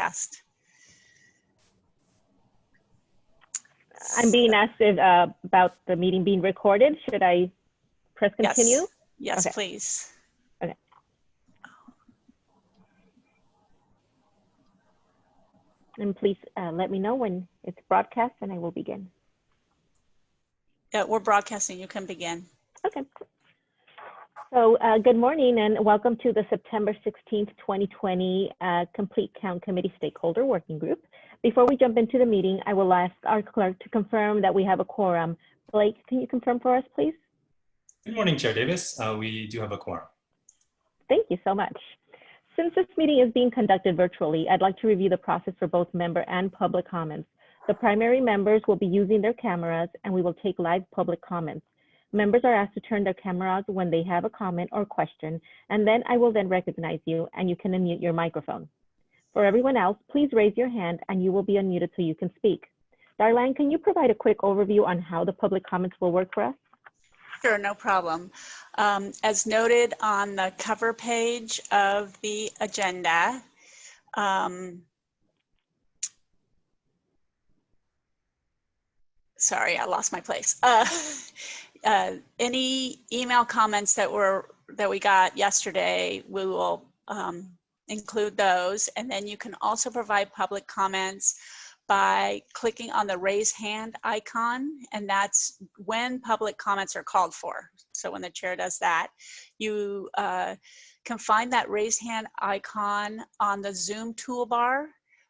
broadcast. I'm being asked about the meeting being recorded. Should I press continue? Yes, yes, okay. Please. Okay. And please let me know when it's broadcast and I will begin. Yeah, we're broadcasting. You can begin. Okay. So good morning and welcome to the September 16th, 2020 Complete Count Committee Stakeholder Working Group. Before we jump into the meeting, I will ask our clerk to confirm that we have a quorum. Blake, can you confirm for us, please? Good morning, Chair Davis. We do have a quorum. Thank you so much. Since this meeting is being conducted virtually, I'd like to review the process for both member and public comments. The primary members will be using their cameras and we will take live public comments. Members are asked to turn their cameras when they have a comment or question, and then I will then recognize you and you can unmute your microphone. For everyone else, please raise your hand and you will be unmuted so you can speak. Darlene, can you provide a quick overview on how the public comments will work for us? Sure, no problem. As noted on the cover page of the agenda, sorry, I lost my place. Any email comments that we got yesterday, we will include those, and then you can also provide public comments by clicking on the raise hand icon, and that's when public comments are called for. So when the chair does that, you can find that raise hand icon on the Zoom toolbar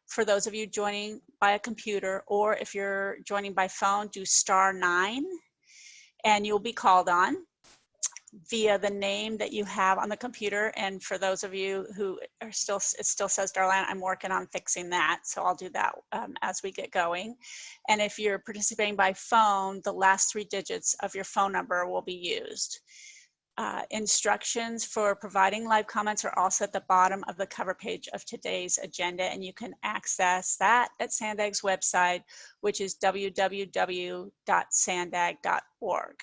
for those of you joining by a computer, or if you're joining by phone, do *9 and you'll be called on via the name that you have on the computer. And for those of you who are it still says Darlene, I'm working on fixing that. So I'll do that as we get going. And if you're participating by phone, the last 3 digits of your phone number will be used. Instructions for providing live comments are also at the bottom of the cover page of today's agenda, and you can access that at SANDAG's website, which is www.sandag.org.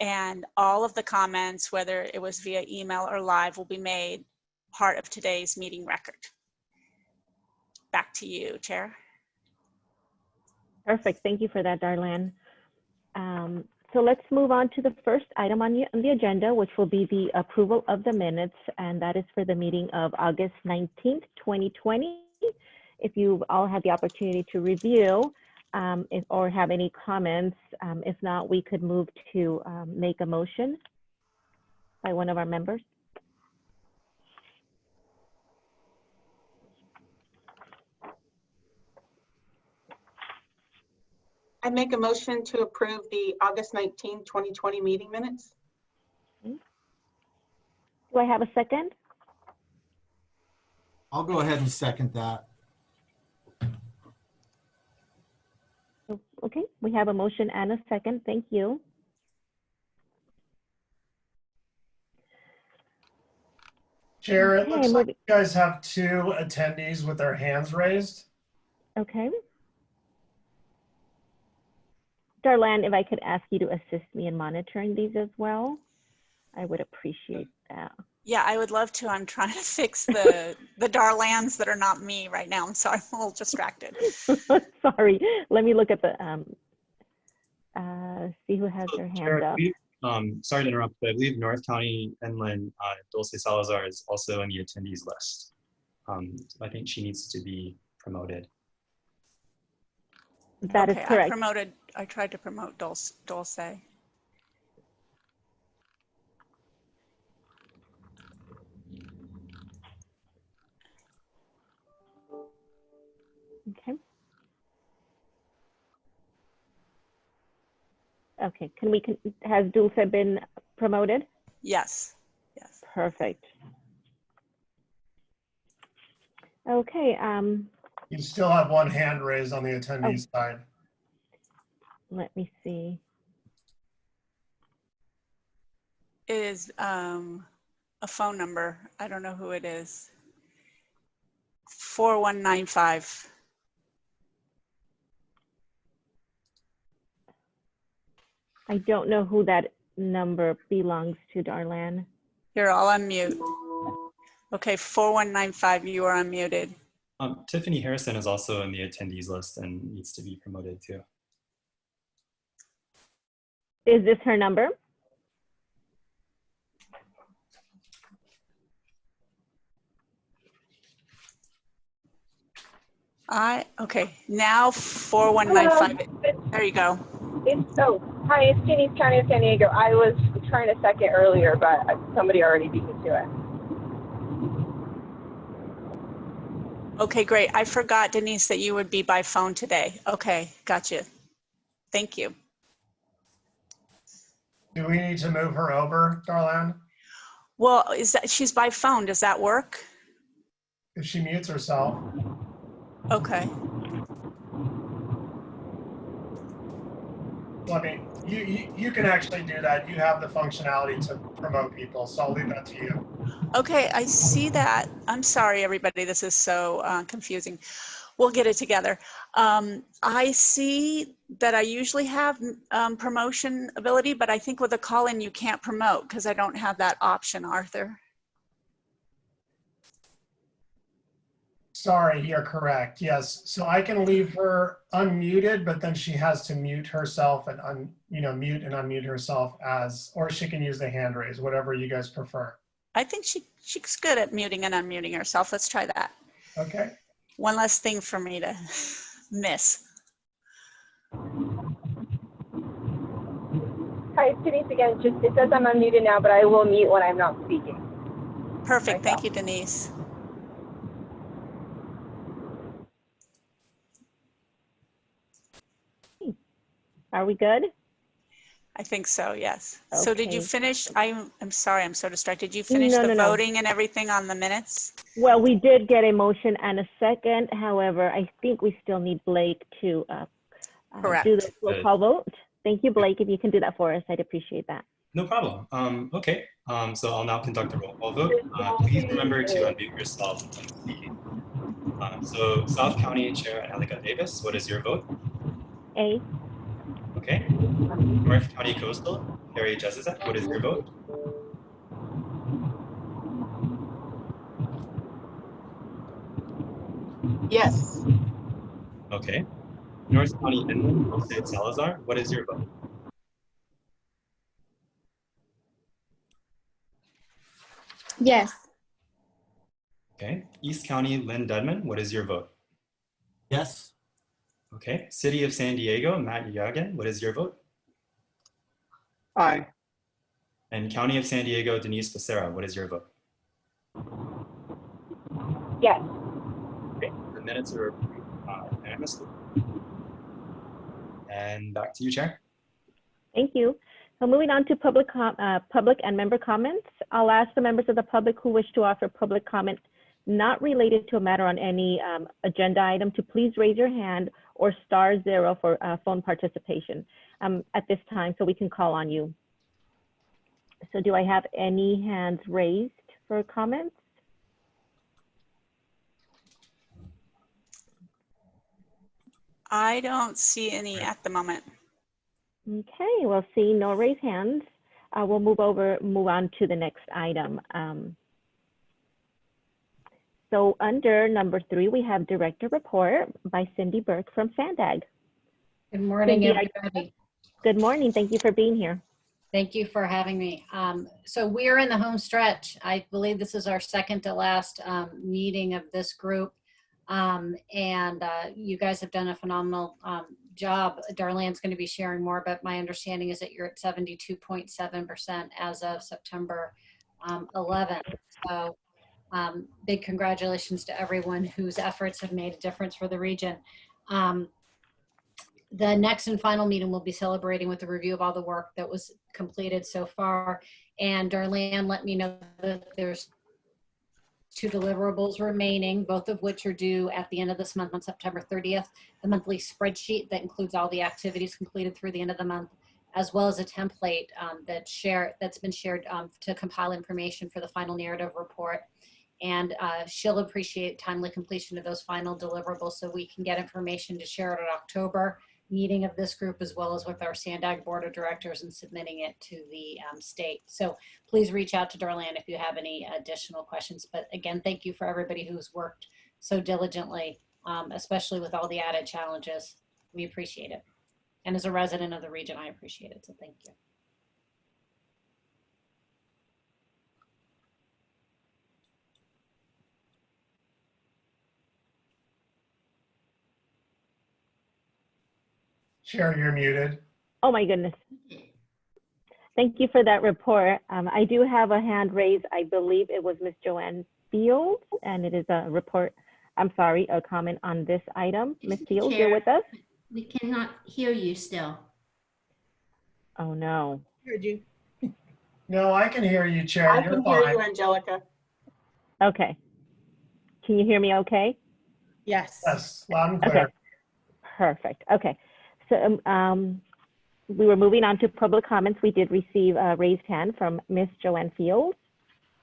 And all of the comments, whether it was via email or live, will be made part of today's meeting record. Back to you, Chair. Perfect. Thank you for that, Darlene. So let's move on to the first item on the agenda, which will be the approval of the minutes, and that is for the meeting of August 19th, 2020. If you all had the opportunity to review or have any comments, if not, we could move to make a motion by one of our members. I make a motion to approve the August 19, 2020 meeting minutes. Do I have a second? I'll go ahead and second that. Okay, we have a motion and a second. Thank you. Chair, it Okay, looks like you guys have 2 attendees with their hands raised. Okay. Darlene, if I could ask you to assist me in monitoring these as well, I would appreciate that. Yeah, I would love to. I'm trying to fix the Darlanes that are not me right now. I'm sorry, I'm a little distracted. Sorry, let me look at the, see who has their hand up. Sorry to interrupt, but I believe North County Inland Dulce Salazar is also in the attendees list. I think she needs to be promoted. That okay, is correct. I tried to promote Dulce. Okay. Okay, has Dulce been promoted? Yes, yes. Perfect. Okay. You still have 1 hand raised on the attendee side. Let me see. It is a phone number. I don't know who it is. 4195. I don't know who that number belongs to, Darlene. You're all on mute. Okay, 4195, you are unmuted. Tiffany Harrison is also in the attendees list and needs to be promoted too. Is this her number? Okay, now 4195. There you go. Hi, it's Jenny County of San Diego. I was trying to second earlier, but somebody already beat me to it. Okay, great. I forgot, Denise, that you would be by phone today. Okay, gotcha. Thank you. Do we need to move her over, Darlene? Well, she's by phone. Does that work? If she mutes herself? Okay. Let me, you can actually do that. You have the functionality to promote people, so I'll leave that to you. Okay, I see that. I'm sorry, everybody. This is so confusing. We'll get it together. I see that I usually have promotion ability, but I think with a call-in, you can't promote because I don't have that option, Arthur. Sorry, you're correct. Yes. So I can leave her unmuted, but then she has to mute herself and mute and unmute herself or she can use the hand raise, whatever you guys prefer. I think she's good at muting and unmuting herself. Let's try that. Okay. One less thing for me to miss. Hi, it's Denise again. It says I'm unmuted now, but I will mute when I'm not speaking. Perfect. Thank you, Denise. Are we good? I think so, yes. Okay. So did you finish? I'm sorry, I'm so distracted. Did you finish the voting and everything on the minutes? Well, we did get a motion and a second. However, I think we still need Blake to do the roll call vote. Thank you, Blake. If you can do that for us, I'd appreciate that. No problem. Okay, so I'll now conduct a roll call vote. Please remember to unmute yourself when speaking. So South County Chair Angelica Davis, what is your vote? A. Okay. North County Coastal, Harry Jezizek, what is your vote? Yes. Okay. North County Inland, Jose Salazar, what is your vote? Yes. Okay. East County Lynn Dudman, what is your vote? Yes. Okay. City of San Diego, Matt Yagan, what is your vote? Aye. And County of San Diego, Denise Becerra, what is your vote? Yes. Okay. The minutes are approved unanimously. And back to you, Chair. Thank you. So moving on to public and member comments. I'll ask the members of the public who wish to offer public comment not related to a matter on any agenda item to please raise your hand or *0 for phone participation at this time so we can call on you. So do I have any hands raised for comments? I don't see any at the moment. Okay, well, seeing no raised hands, we'll move on to the next item. So under number 3, we have Director Report by Cindy Burke from SANDAG. Good morning, Cindy, everybody. Good morning. Thank you for being here. Thank you for having me. So we're in the home stretch. I believe this is our second to last meeting of this group. You guys have done a phenomenal job. Darlene's going to be sharing more, but my understanding is that you're at 72.7% as of September 11th. So big congratulations to everyone whose efforts have made a difference for the region. The next and final meeting will be celebrating with a review of all the work that was completed so far. And Darlene let me know that there's 2 deliverables remaining, both of which are due at the end of this month on September 30th. The monthly spreadsheet that includes all the activities completed through the end of the month, as well as a template that's been shared to compile information for the final narrative report. And she'll appreciate timely completion of those final deliverables so we can get information to share at an October meeting of this group, as well as with our SANDAG Board of Directors and submitting it to the state. So please reach out to Darlene if you have any additional questions. But again, thank you for everybody who's worked so diligently, especially with all the added challenges. We appreciate it. And as a resident of the region, I appreciate it. So thank you. Chair, you're muted. Oh my goodness. Thank you for that report. I do have a hand raised. I believe it was Ms. Joanne Fields, and it is a report, I'm sorry, a comment on this item. Ms. Fields, you're with us? We cannot hear you still. Oh no. Heard you. No, I can hear you, Chair. I You're can hear fine. you, Angelica. Okay. Can you hear me okay? Yes. Yes, loud and clear. Okay. Perfect. Okay. So we were moving on to public comments. We did receive a raised hand from Ms. Joanne Fields.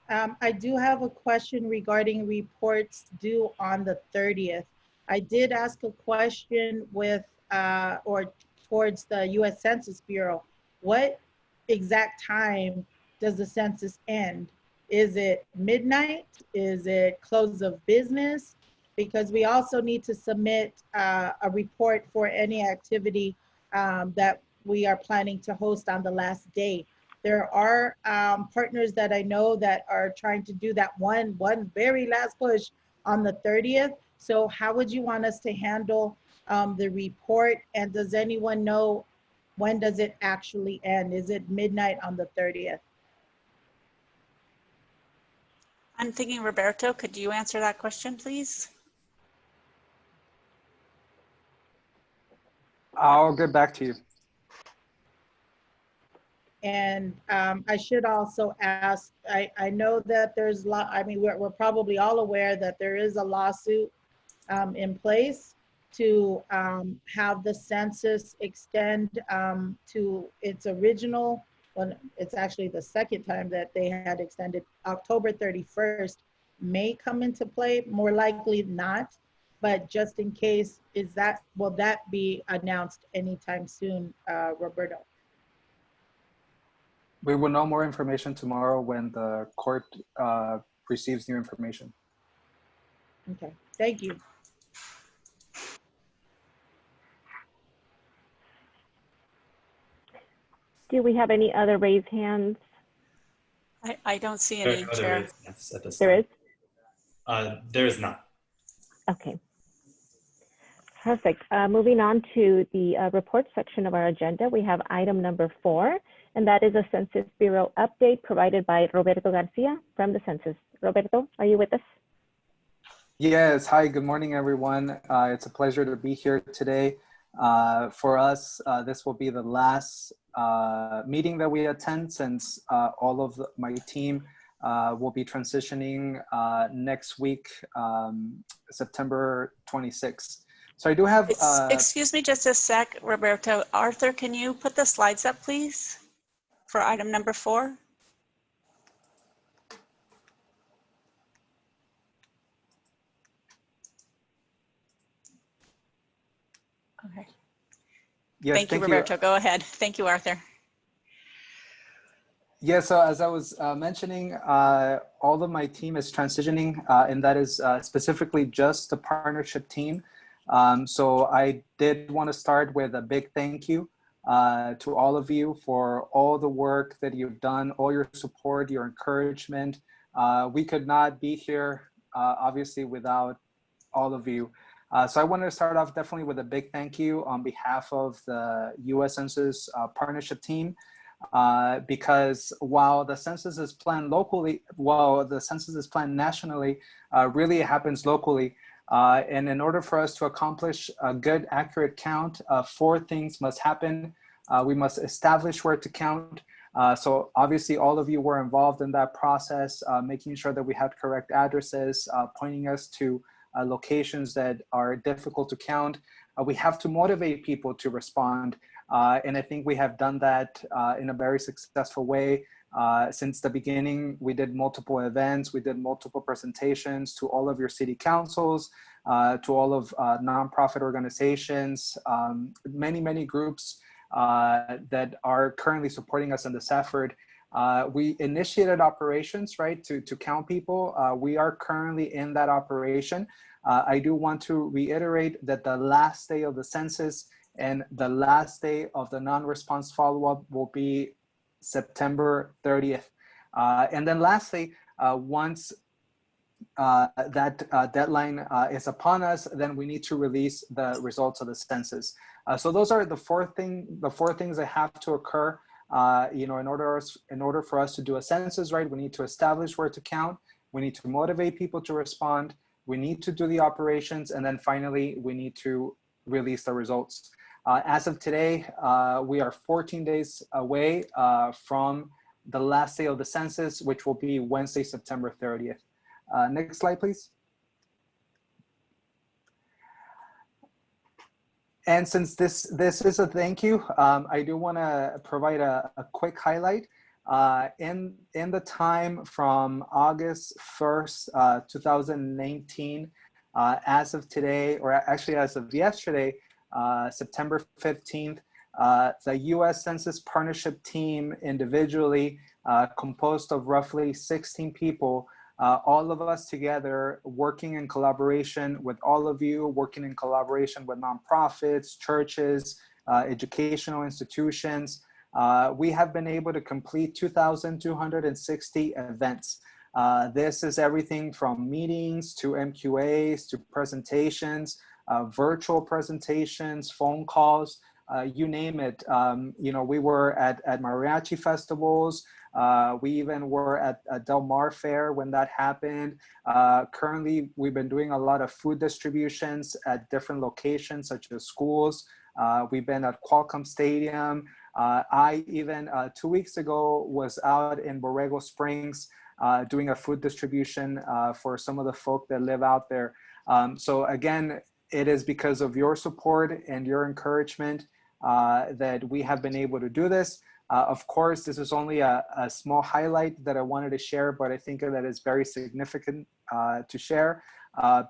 I do have a question regarding reports due on the 30th. I did ask a question with, or towards the U.S. Census Bureau. What exact time does the census end? Is it midnight? Is it close of business? Because we also need to submit a report for any activity that we are planning to host on the last day. There are partners that I know that are trying to do that one very last push on the 30th. So how would you want us to handle the report? And does anyone know when does it actually end? Is it midnight on the 30th? I'm thinking, Roberto, could you answer that question, please? I'll get back to you. And I should also ask, I know that there's a lot, I mean, we're probably all aware that there is a lawsuit in place to have the census extend to its original, well, it's actually the second time that they had extended. October 31st may come into play, more likely not, but just in case, will that be announced anytime soon, Roberto? We will know more information tomorrow when the court receives new information. Okay, thank you. Do we have any other raised hands? I don't see There any, are no other Chair. raised hands at this There is? time. There is not. Okay. Perfect. Moving on to the report section of our agenda, we have item number 4, and that is a Census Bureau update provided by Roberto Garcia from the Census. Roberto, are you with us? Yes, hi, good morning, everyone. It's a pleasure to be here today. For us, this will be the last meeting that we attend since all of my team will be transitioning next week, September 26th. So I do have... Excuse me just a sec, Roberto. Arthur, can you put the slides up, please, for item number 4? Okay. Yes, Thank you, Roberto. Go ahead. Thank you, Arthur. Yeah, so as I was mentioning, all of my team is transitioning, and that is specifically just the partnership team. So I did want to start with a big thank you to all of you for all the work that you've done, all your support, your encouragement. We could not be here, obviously, without all of you. So I wanted to start off definitely with a big thank you on behalf of the U.S. Census partnership team, because while the census is planned locally, while the census is planned nationally, really it happens locally. And in order for us to accomplish a good, accurate count, 4 things must happen. We must establish where to count. So obviously all of you were involved in that process, making sure that we had correct addresses, pointing us to locations that are difficult to count. We have to motivate people to respond. And I think we have done that in a very successful way. Since the beginning, we did multiple events, we did multiple presentations to all of your city councils, to all of nonprofit organizations, many groups that are currently supporting us in this effort. We initiated operations, right, to count people. We are currently in that operation. I do want to reiterate that the last day of the census and the last day of the non-response follow-up will be September 30th. And then lastly, once that deadline is upon us, then we need to release the results of the census. So those are the four things that have to occur. In order for us to do a census, right? We need to establish where to count. We need to motivate people to respond. We need to do the operations, and then finally, we need to release the results. As of today, we are 14 days away from the last day of the census, which will be Wednesday, September 30th. Next slide, please. And since this is a thank you, I do want to provide a quick highlight. In the time from August 1st, 2019, as of today, or actually as of yesterday, September 15th, the U.S. Census Partnership Team individually, composed of roughly 16 people, all of us together working in collaboration with all of you, working in collaboration with nonprofits, churches, educational institutions. We have been able to complete 2,260 events. This is everything from meetings to MQAs to presentations, virtual presentations, phone calls, you name it. We were at mariachi festivals. We even were at Del Mar Fair when that happened. Currently, we've been doing a lot of food distributions at different locations, such as schools. We've been at Qualcomm Stadium. I even 2 weeks ago was out in Borrego Springs doing a food distribution for some of the folk that live out there. So again, it is because of your support and your encouragement that we have been able to do this. Of course, this is only a small highlight that I wanted to share, but I think that is very significant to share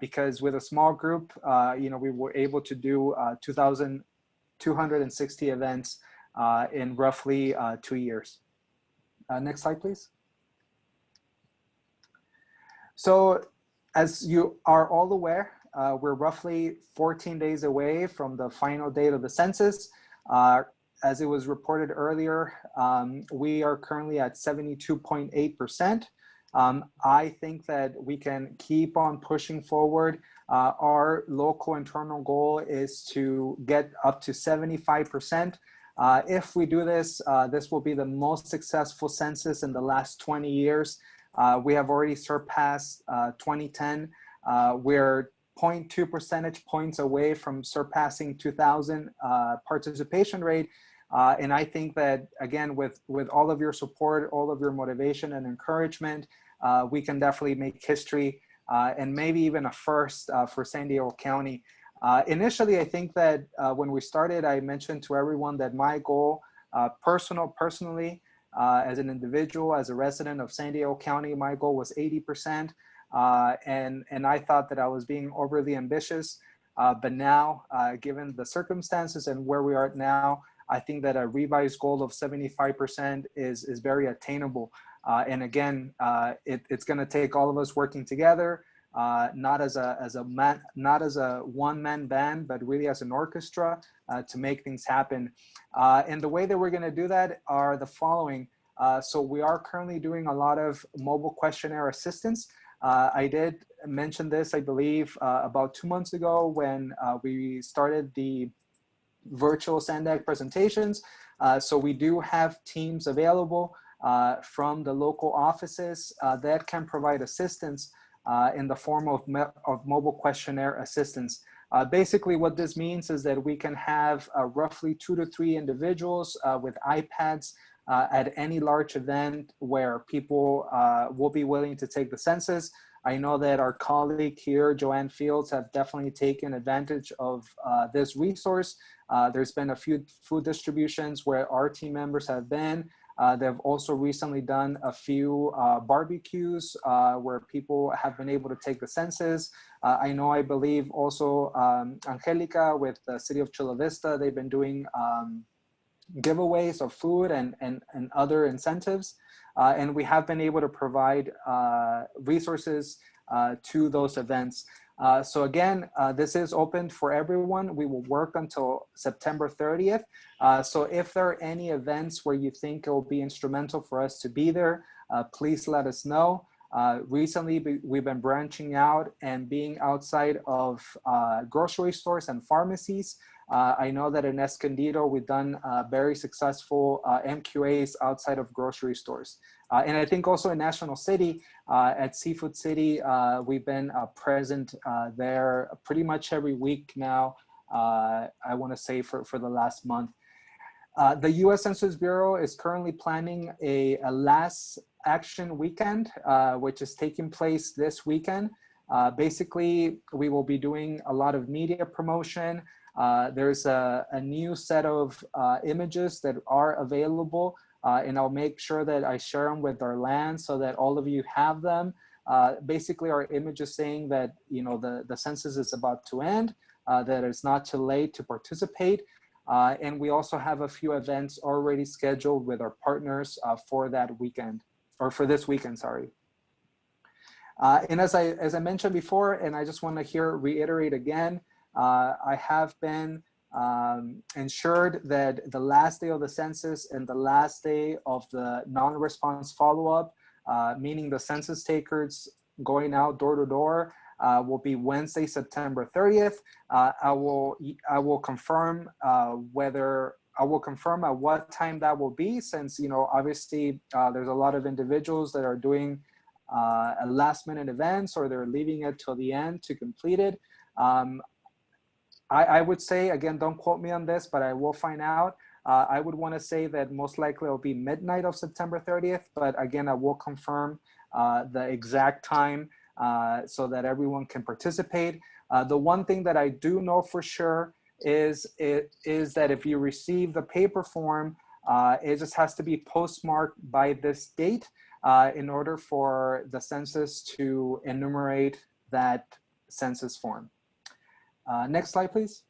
because with a small group, we were able to do 2,260 events in roughly 2 years. Next slide, please. So as you are all aware, we're roughly 14 days away from the final date of the census. As it was reported earlier, we are currently at 72.8%. I think that we can keep on pushing forward. Our local internal goal is to get up to 75%. If we do this, this will be the most successful census in the last 20 years. We have already surpassed 2010. We're 0.2 percentage points away from surpassing 2000 participation rate. And I think that, again, with all of your support, all of your motivation and encouragement, we can definitely make history and maybe even a first for San Diego County. Initially, I think that when we started, I mentioned to everyone that my goal personally, as an individual, as a resident of San Diego County, my goal was 80%. And I thought that I was being overly ambitious. But now, given the circumstances and where we are now, I think that a revised goal of 75% is very attainable. And again, it's going to take all of us working together, not as a one-man band, but really as an orchestra to make things happen. And the way that we're going to do that are the following. So we are currently doing a lot of mobile questionnaire assistance. I did mention this, I believe, about 2 months ago when we started the virtual SANDAG presentations. So we do have teams available from the local offices that can provide assistance in the form of mobile questionnaire assistance. Basically, what this means is that we can have roughly 2 to 3 individuals with iPads at any large event where people will be willing to take the census. I know that our colleague here, Joanne Fields, have definitely taken advantage of this resource. There's been a few food distributions where our team members have been. They've also recently done a few barbecues where people have been able to take the census. I believe also Angelica with the city of Chula Vista, they've been doing giveaways of food and other incentives. And we have been able to provide resources to those events. So again, this is open for everyone. We will work until September 30th. So if there are any events where you think it will be instrumental for us to be there, please let us know. Recently, we've been branching out and being outside of grocery stores and pharmacies. I know that in Escondido, we've done very successful MQAs outside of grocery stores. And I think also in National City, at Seafood City, we've been present there pretty much every week now, I want to say for the last month. The U.S. Census Bureau is currently planning a last action weekend, which is taking place this weekend. Basically, we will be doing a lot of media promotion. There's a new set of images that are available, and I'll make sure that I share them with our land so that all of you have them. Basically, our images saying that, you know, the census is about to end, that it's not too late to participate. And we also have a few events already scheduled with our partners for that weekend, or for this weekend, sorry. And as I mentioned before, and I just want to reiterate again, I have been ensured that the last day of the census and the last day of the non-response follow-up, meaning the census takers going out door to door, will be Wednesday, September 30th. I will confirm at what time that will be, since, you know, obviously there's a lot of individuals that are doing a last minute events, or they're leaving it till the end to complete it. I would say, again, don't quote me on this, but I will find out. I would want to say that most likely it'll be midnight of September 30th, but again, I will confirm the exact time so that everyone can participate. The one thing that I do know for sure is that if you receive the paper form, it just has to be postmarked by this date in order for the census to enumerate that census form. Next slide, please.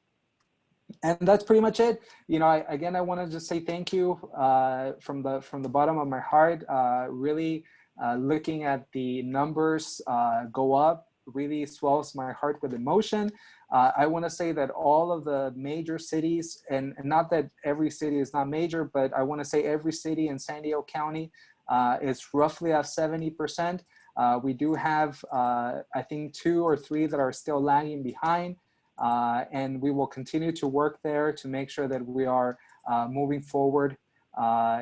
And that's pretty much it. You know, again, I want to just say thank you from the bottom of my heart. Really looking at the numbers go up really swells my heart with emotion. I want to say that all of the major cities, and not that every city is not major, but I want to say every city in San Diego County is roughly at 70%. We do have, I think, 2 or 3 that are still lagging behind. And we will continue to work there to make sure that we are moving forward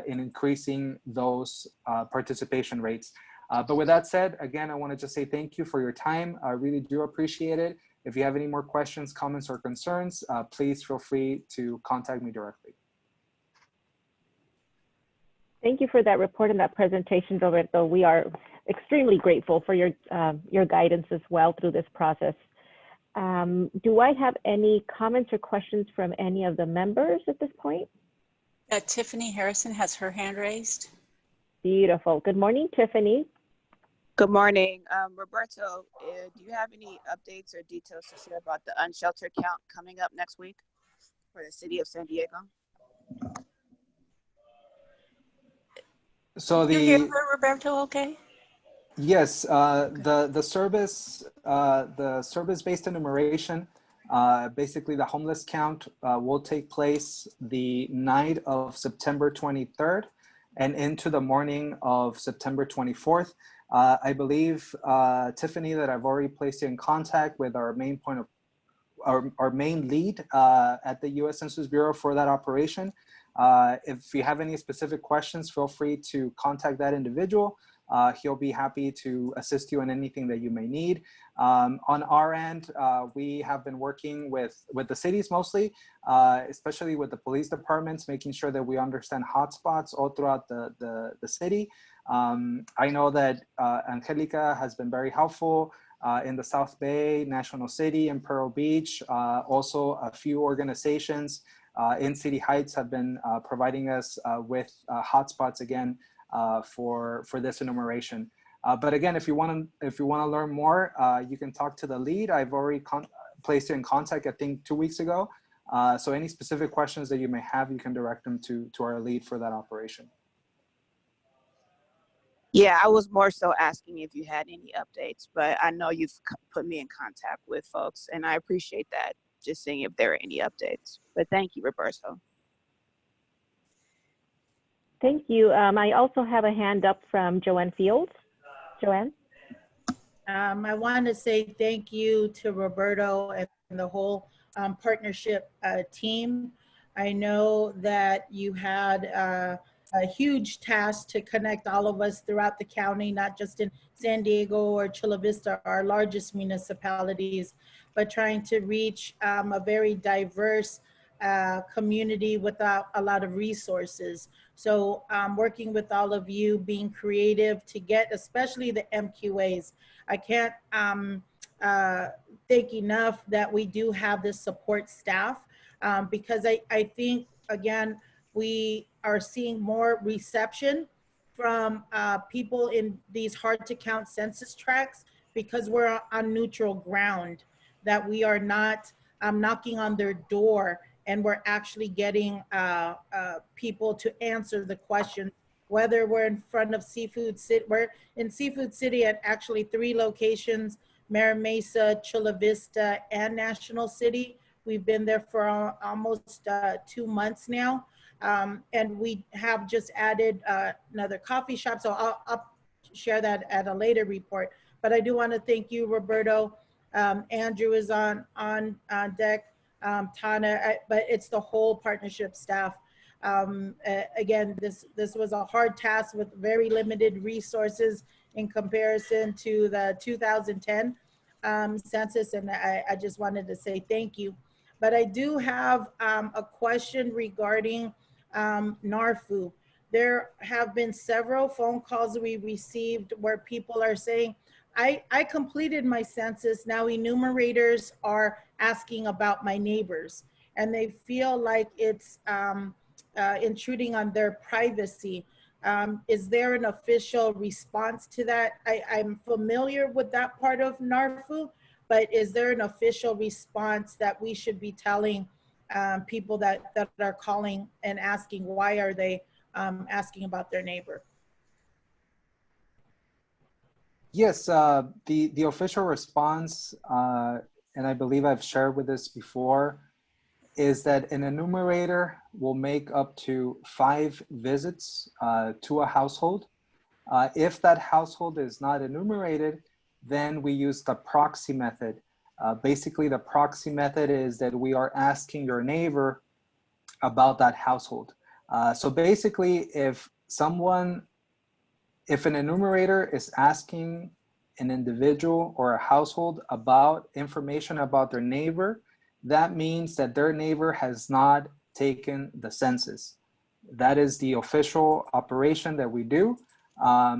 in increasing those participation rates. But with that said, again, I want to just say thank you for your time. I really do appreciate it. If you have any more questions, comments, or concerns, please feel free to contact me directly. Thank you for that report and that presentation, Roberto. We are extremely grateful for your guidance as well through this process. Do I have any comments or questions from any of the members at this point? Tiffany Harrison has her hand raised. Beautiful. Good morning, Tiffany. Good morning. Roberto, do you have any updates or details to share about the unsheltered count coming up next week for the city of San Diego? So you hear her, Roberto, okay? Yes, the service-based enumeration, basically the homeless count will take place the night of September 23rd and into the morning of September 24th. I believe, Tiffany, that I've already placed you in contact with our main point of our main lead at the U.S. Census Bureau for that operation. If you have any specific questions, feel free to contact that individual. He'll be happy to assist you in anything that you may need. On our end, we have been working with the cities mostly, especially with the police departments, making sure that we understand hotspots all throughout the city. I know that Angelica has been very helpful in the South Bay, National City, and Pearl Beach. Also, a few organizations in City Heights have been providing us with hotspots again for this enumeration. But again, if you want to learn more, you can talk to the lead. I've already placed you in contact, I think, 2 weeks ago. So any specific questions that you may have, you can direct them to our lead for that operation. Yeah, I was more so asking if you had any updates, but I know you've put me in contact with folks, and I appreciate that. Just seeing if there are any updates. But thank you, Roberto. Thank you. I also have a hand up from Joanne Fields. Joanne? I want to say thank you to Roberto and the whole partnership team. I know that you had a huge task to connect all of us throughout the county, not just in San Diego or Chula Vista, our largest municipalities, but trying to reach a very diverse community without a lot of resources. So working with all of you, being creative to get, especially the MQAs. I can't think enough that we do have this support staff because I think, again, we are seeing more reception from people in these hard to count census tracts because we're on neutral ground, that we are not knocking on their door and we're actually getting people to answer the questions, whether we're in front of Seafood City. We're in Seafood City at actually 3 locations, Mira Mesa, Chula Vista, and National City. We've been there for almost 2 months now. And we have just added another coffee shop. So I'll share that at a later report. But I do want to thank you, Roberto. Andrew is on deck, Tana, but it's the whole partnership staff. Again, this was a hard task with very limited resources in comparison to the 2010 census, and I just wanted to say thank you. But I do have a question regarding NARFU. There have been several phone calls we received where people are saying, I completed my census, now enumerators are asking about my neighbors, and they feel like it's intruding on their privacy. Is there an official response to that? I'm familiar with that part of NARFU, but is there an official response that we should be telling people that are calling and asking why are they asking about their neighbor? Yes, the official response, and I believe I've shared with this before, is that an enumerator will make up to 5 visits to a household. If that household is not enumerated, then we use the proxy method. Basically, the proxy method is that we are asking your neighbor about that household. So basically, if an enumerator is asking an individual or a household about information about their neighbor, that means that their neighbor has not taken the census. That is the official operation that we do.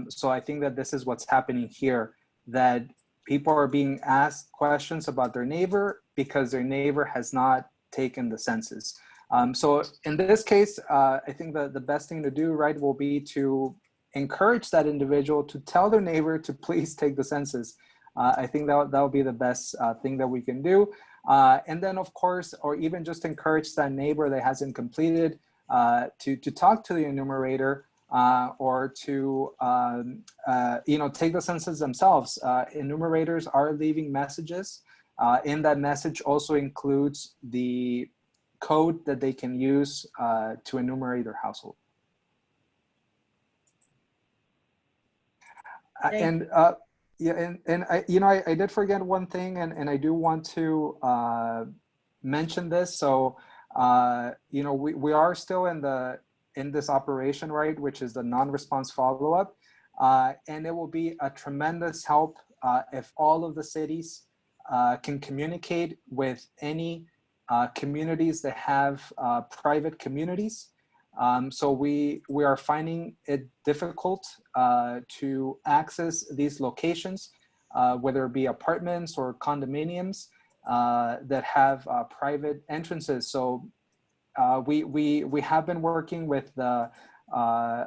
So I think that this is what's happening here, that people are being asked questions about their neighbor because their neighbor has not taken the census. So in this case, I think that the best thing to do, right, will be to encourage that individual to tell their neighbor to please take the census. I think that would be the best thing that we can do. And then, of course, or even just encourage that neighbor that hasn't completed to talk to the enumerator or to take the census themselves. Enumerators are leaving messages. In that message also includes the code that they can use to enumerate their household. Yeah, and I did forget one thing, and I do want to mention this. So we are still in this operation, right, which is the non-response follow-up, and it will be a tremendous help if all of the cities can communicate with any communities that have private communities. So we are finding it difficult to access these locations, whether it be apartments or condominiums that have private entrances. So we have been working with the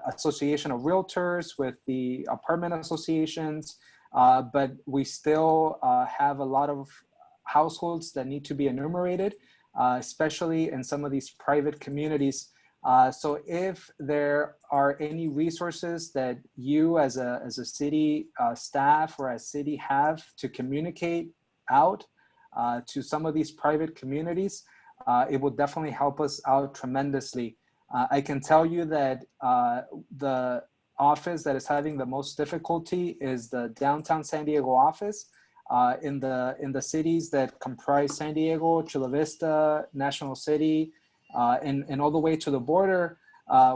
Association of Realtors, with the apartment associations, but we still have a lot of households that need to be enumerated, especially in some of these private communities. So if there are any resources that you as a city staff or as city have to communicate out to some of these private communities, it will definitely help us out tremendously. I can tell you that the office that is having the most difficulty is the downtown San Diego office. In the cities that comprise San Diego, Chula Vista, National City, and all the way to the border,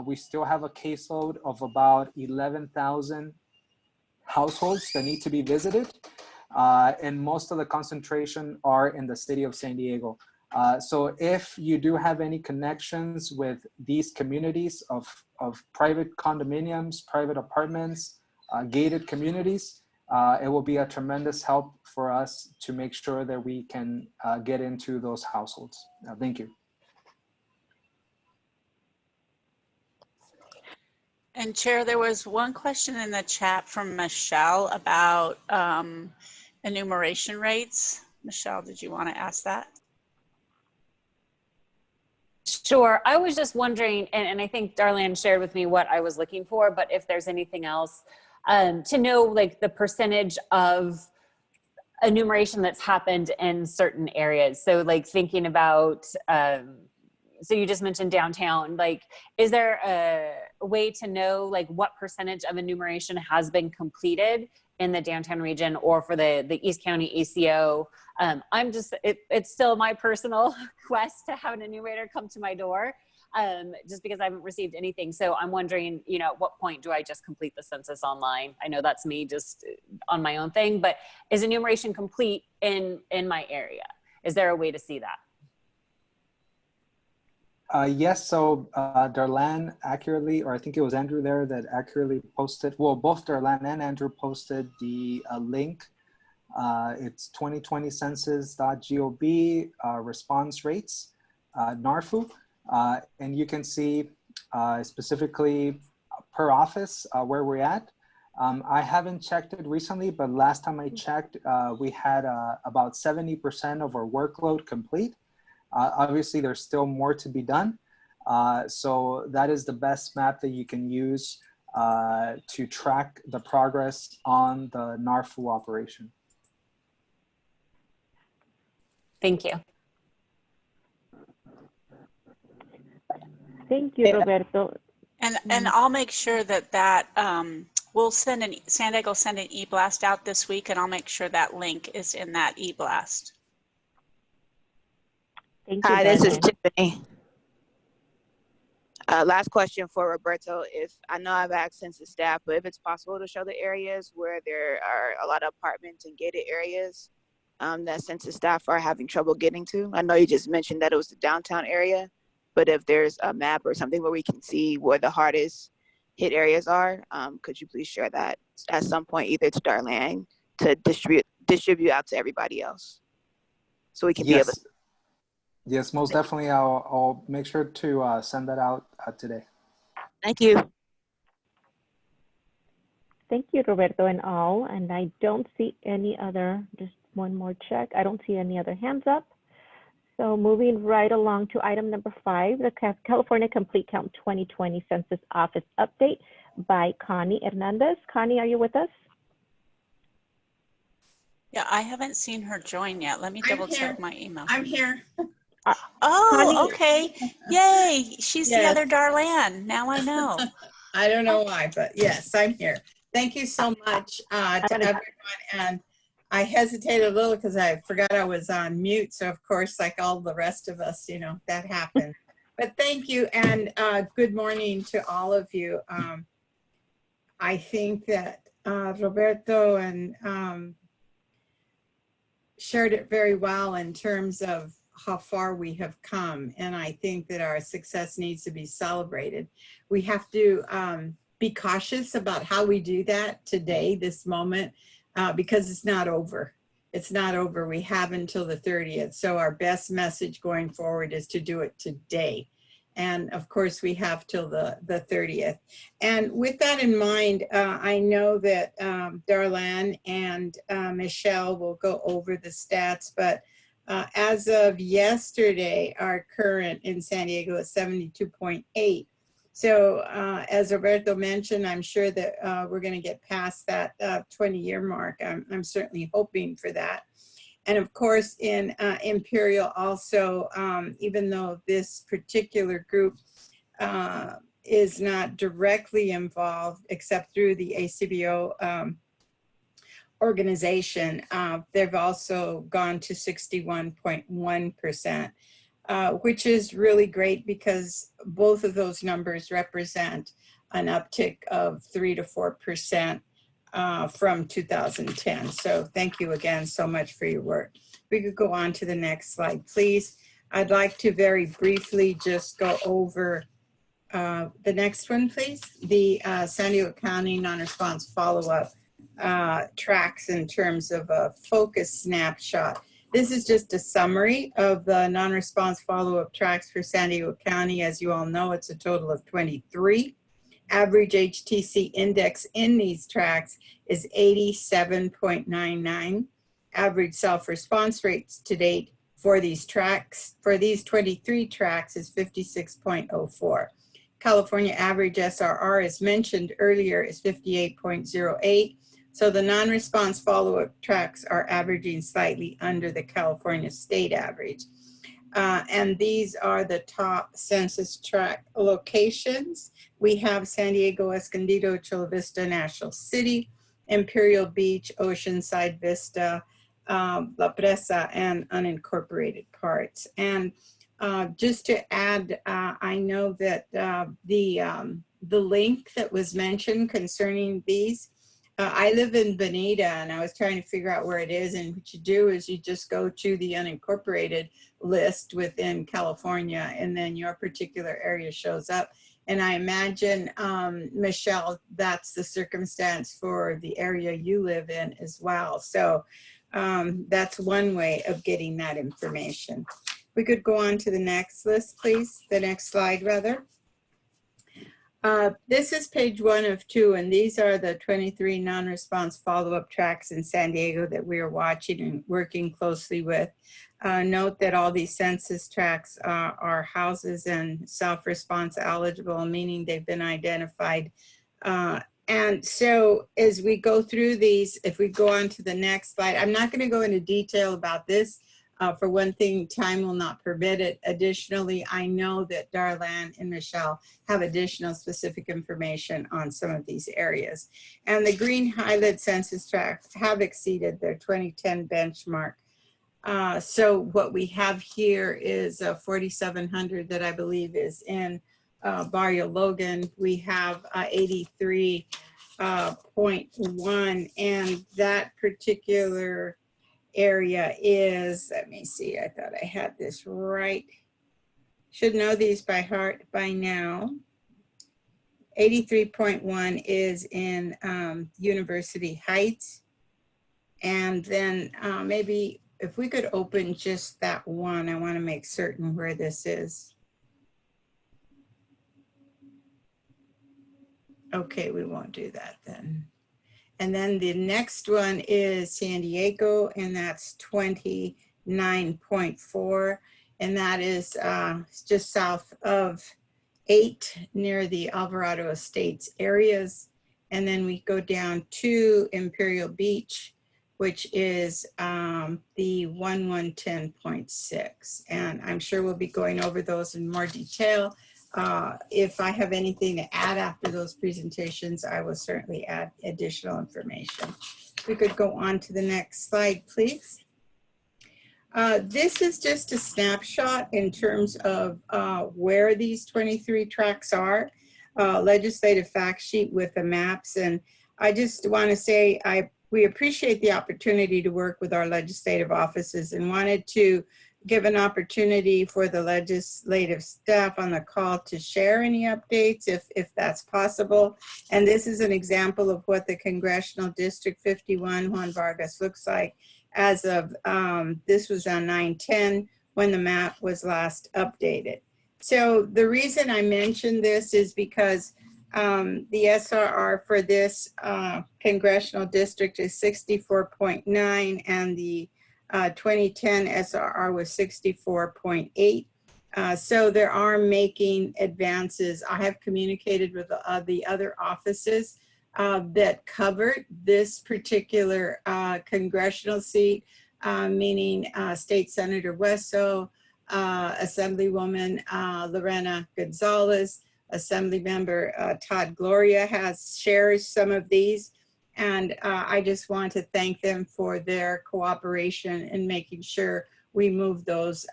we still have a caseload of about 11,000 households that need to be visited. And most of the concentration are in the city of San Diego. So if you do have any connections with these communities of private condominiums, private apartments, gated communities, it will be a tremendous help for us to make sure that we can get into those households. Thank you. And Chair, there was one question in the chat from Michelle about enumeration rates. Michelle, did you want to ask that? Sure. I was just wondering, and I think Darlene shared with me what I was looking for, but if there's anything else to know, like the percentage of enumeration that's happened in certain areas. So like thinking about, so you just mentioned downtown, like, is there a way to know like what percentage of enumeration has been completed in the downtown region or for the East County ACO? I'm just, it's still my personal quest to have an enumerator come to my door, just because I haven't received anything. So I'm wondering, you know, at what point do I just complete the census online? I know that's me just on my own thing, but is enumeration complete in my area? Is there a way to see that? Yes, so Darlene accurately, or I think it was Andrew there that accurately posted, well, both Darlene and Andrew posted the link. It's 2020census.gov response rates, NARFU, and you can see specifically per office where we're at. I haven't checked it recently, but last time I checked, we had about 70% of our workload complete. Obviously, there's still more to be done. So that is the best map that you can use to track the progress on the NARFU operation. Thank you. Thank you, Roberto. And I'll make sure that we'll send San Diego will send an e-blast out this week, and I'll make sure that link is in that e-blast. Thank you. Hi, this is Tiffany. Last question for Roberto. If I know I've asked census staff, but if it's possible to show the areas where there are a lot of apartments and gated areas that census staff are having trouble getting to. I know you just mentioned that it was the downtown area, but if there's a map or something where we can see where the hardest hit areas are, could you please share that at some point, either to Darlene to distribute out to everybody else, so we can be able to. Yes, most definitely. I'll make sure to send that out today. Thank you. Thank you, Roberto and all. And I don't see any other, just one more check. I don't see any other hands up. So moving right along to item number 5, the California Complete Count 2020 Census Office Update by Connie Hernandez. Connie, are you with us? Yeah, I haven't seen her join yet. Let me double check my email. I'm here. Oh, Connie. okay. Yay. She's the Yes. other Darlene. Now I know. I don't know why, but yes, I'm here. Thank you so much to everyone. And I hesitated a little because I forgot I was on mute. So of course, like all the rest of us, you know, that happened. But thank you, and good morning to all of you. I think that Roberto and shared it very well in terms of how far we have come. And I think that our success needs to be celebrated. We have to be cautious about how we do that today, this moment, because it's not over. It's not over. We have until the 30th. So our best message going forward is to do it today. And of course, we have till the 30th. And with that in mind, I know that Darlene and Michelle will go over the stats, but As of yesterday, our current in San Diego is 72.8. So as Roberto mentioned, I'm sure that we're going to get past that 20-year mark. I'm certainly hoping for that. And of course, in Imperial also, even though this particular group is not directly involved except through the ACBO organization, they've also gone to 61.1%, which is really great because both of those numbers represent an uptick of 3 to 4% from 2010. So thank you again so much for your work. We could go on to the next slide, please. I'd like to very briefly just go over the next one, please. The San Diego County non-response follow-up tracks in terms of a focus snapshot. This is just a summary of the non-response follow-up tracks for San Diego County. As you all know, it's a total of 23. Average HTC index in these tracks is 87.99. Average self-response rates to date for these tracks, for these 23 tracks, is 56.04. California average SRR, as mentioned earlier, is 58.08. So the non-response follow-up tracks are averaging slightly under the California state average. And these are the top census tract locations. We have San Diego, Escondido, Chula Vista, National City, Imperial Beach, Oceanside Vista, La Presa, and unincorporated parts. And just to add, I know that the link that was mentioned concerning these, I live in Bonita, and I was trying to figure out where it is. And what you do is you just go to the unincorporated list within California, and then your particular area shows up. And I imagine, Michelle, that's the circumstance for the area you live in as well. So that's one way of getting that information. We could go on to the next list, please. The next slide, rather. This is page 1 of 2, and these are the 23 non-response follow-up tracks in San Diego that we are watching and working closely with. Note that all these census tracts are houses and self-response eligible, meaning they've been identified. And so as we go through these, if we go on to the next slide, I'm not going to go into detail about this. For one thing, time will not permit it. Additionally, I know that Darlan and Michelle have additional specific information on some of these areas. And the green highlighted census tracts have exceeded their 2010 benchmark. So what we have here is 4,700 that I believe is in Barrio Logan. We have 83.1, and that particular area is, let me see, I thought I had this right. Should know these by heart by now. 83.1 is in University Heights. And then maybe if we could open just that one, I want to make certain where this is. Okay, we won't do that then. And then the next one is San Diego, and that's 29.4. And that is just south of 8 near the Alvarado Estates areas. And then we go down to Imperial Beach, which is the 1110.6. And I'm sure we'll be going over those in more detail. If I have anything to add after those presentations, I will certainly add additional information. We could go on to the next slide, please. This is just a snapshot in terms of where these 23 tracks are, legislative fact sheet with the maps. And I just want to say we appreciate the opportunity to work with our legislative offices and wanted to give an opportunity for the legislative staff on the call to share any updates if that's possible. And this is an example of what the Congressional District 51 Juan Vargas looks like as of, this was on 9/10 when the map was last updated. So the reason I mentioned this is because the SRR for this congressional district is 64.9, and the 2010 SRR was 64.8. So there are making advances. I have communicated with the other offices that covered this particular congressional seat, meaning State Senator Wesso, Assemblywoman Lorena Gonzalez, Assemblymember Todd Gloria shares some of these. And I just want to thank them for their cooperation in making sure we move those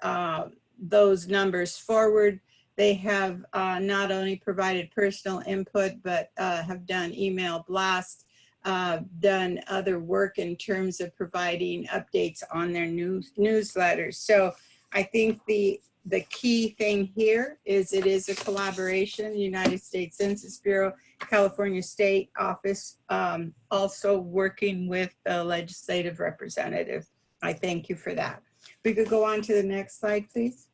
numbers forward. They have not only provided personal input, but have done email blasts, done other work in terms of providing updates on their newsletters. So I think the key thing here is it is a collaboration, United States Census Bureau, California State Office, also working with the legislative representative. I thank you for that. We could go on to the next slide, please.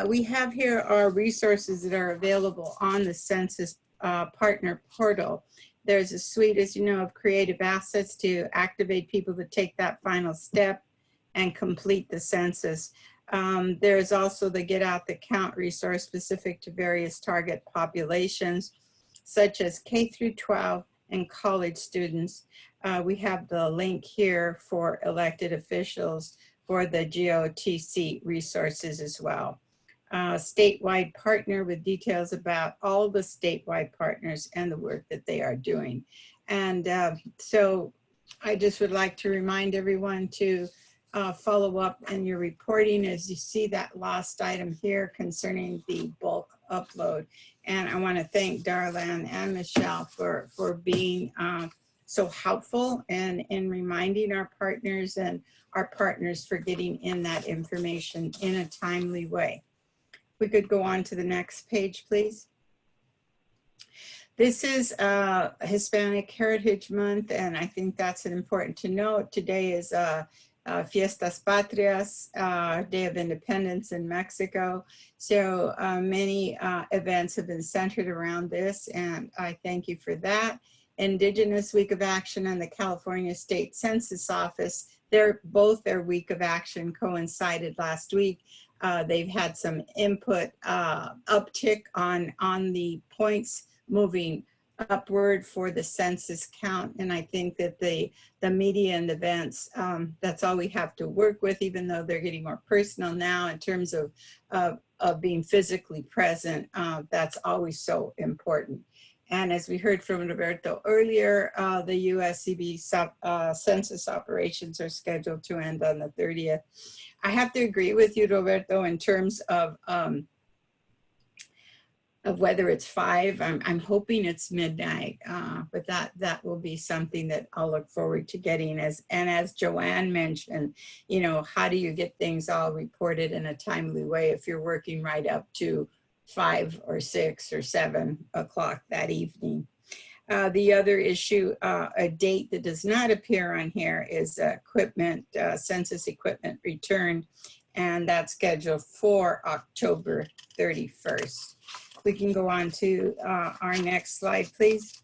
We have here our resources that are available on the Census Partner Portal. There's a suite, as you know, of creative assets to activate people to take that final step and complete the census. There's also the Get Out the Count resource specific to various target populations, such as K through 12 and college students. We have the link here for elected officials for the GOTC resources as well. Statewide partner with details about all the statewide partners and the work that they are doing. And so I just would like to remind everyone to follow up in your reporting as you see that last item here concerning the bulk upload. And I want to thank Darlene and Michelle for being so helpful and in reminding our partners and our partners for getting in that information in a timely way. We could go on to the next page, please. This is Hispanic Heritage Month, and I think that's important to note. Today is Fiestas Patrias, Day of Independence in Mexico. So many events have been centered around this, and I thank you for that. Indigenous Week of Action and the California State Census Office, both their Week of Action coincided last week. They've had some input uptick on the points moving upward for the census count. And I think that the media and events, that's all we have to work with, even though they're getting more personal now in terms of being physically present. That's always so important. And as we heard from Roberto earlier, the USCB census operations are scheduled to end on the 30th. I have to agree with you, Roberto, in terms of whether it's 5. I'm hoping it's midnight, but that will be something that I'll look forward to getting. As Joanne mentioned, you know, how do you get things all reported in a timely way if you're working right up to 5 or 6 or 7 o'clock that evening? The other issue, a date that does not appear on here is census equipment return, and that's scheduled for October 31st. We can go on to our next slide, please.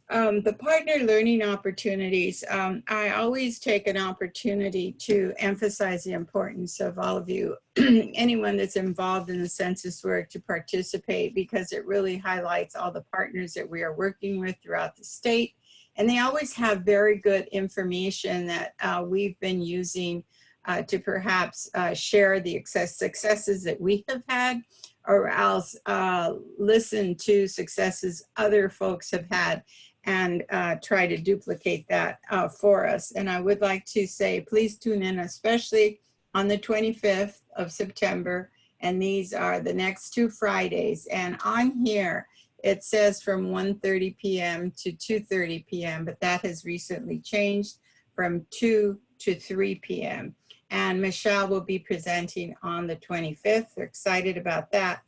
The partner learning opportunities. I always take an opportunity to emphasize the importance of all of you, anyone that's involved in the census work, to participate, because it really highlights all the partners that we are working with throughout the state. And they always have very good information that we've been using to perhaps share the successes that we have had, or else listen to successes other folks have had and try to duplicate that for us. And I would like to say, please tune in, especially on the 25th of September. And these are the next 2 Fridays. And on here, it says from 1:30 p.m. to 2:30 p.m., but that has recently changed from 2 to 3 p.m. And Michelle will be presenting on the 25th. We're excited about that.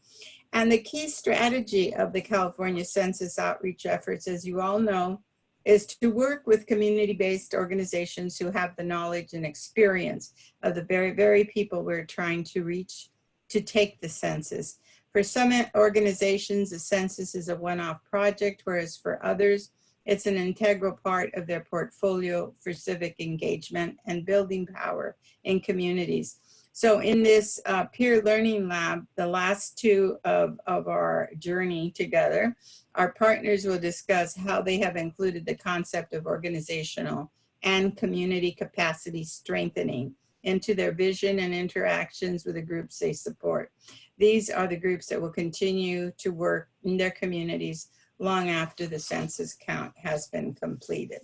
And the key strategy of the California Census outreach efforts, as you all know, is to work with community-based organizations who have the knowledge and experience of the very, very people we're trying to reach to take the census. For some organizations, the census is a one-off project, whereas for others, It's an integral part of their portfolio for civic engagement and building power in communities. So in this peer learning lab, the last two of our journey together, our partners will discuss how they have included the concept of organizational and community capacity strengthening into their vision and interactions with the groups they support. These are the groups that will continue to work in their communities long after the census count has been completed.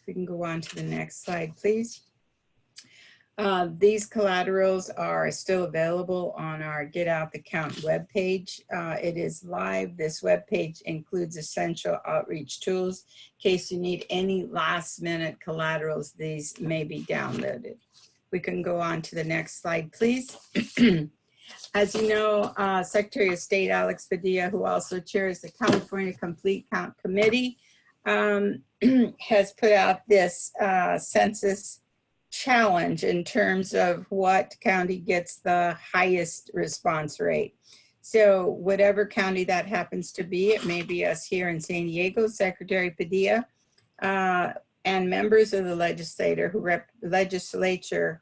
We can go on to the next slide, please. These collaterals are still available on our Get Out the Count webpage. It is live. This webpage includes essential outreach tools. In case you need any last minute collaterals, these may be downloaded. We can go on to the next slide, please. As you know, Secretary of State Alex Padilla, who also chairs the California Complete Count Committee, has put out this census challenge in terms of what county gets the highest response rate. So whatever county that happens to be, it may be us here in San Diego, Secretary Padilla, and members of the legislature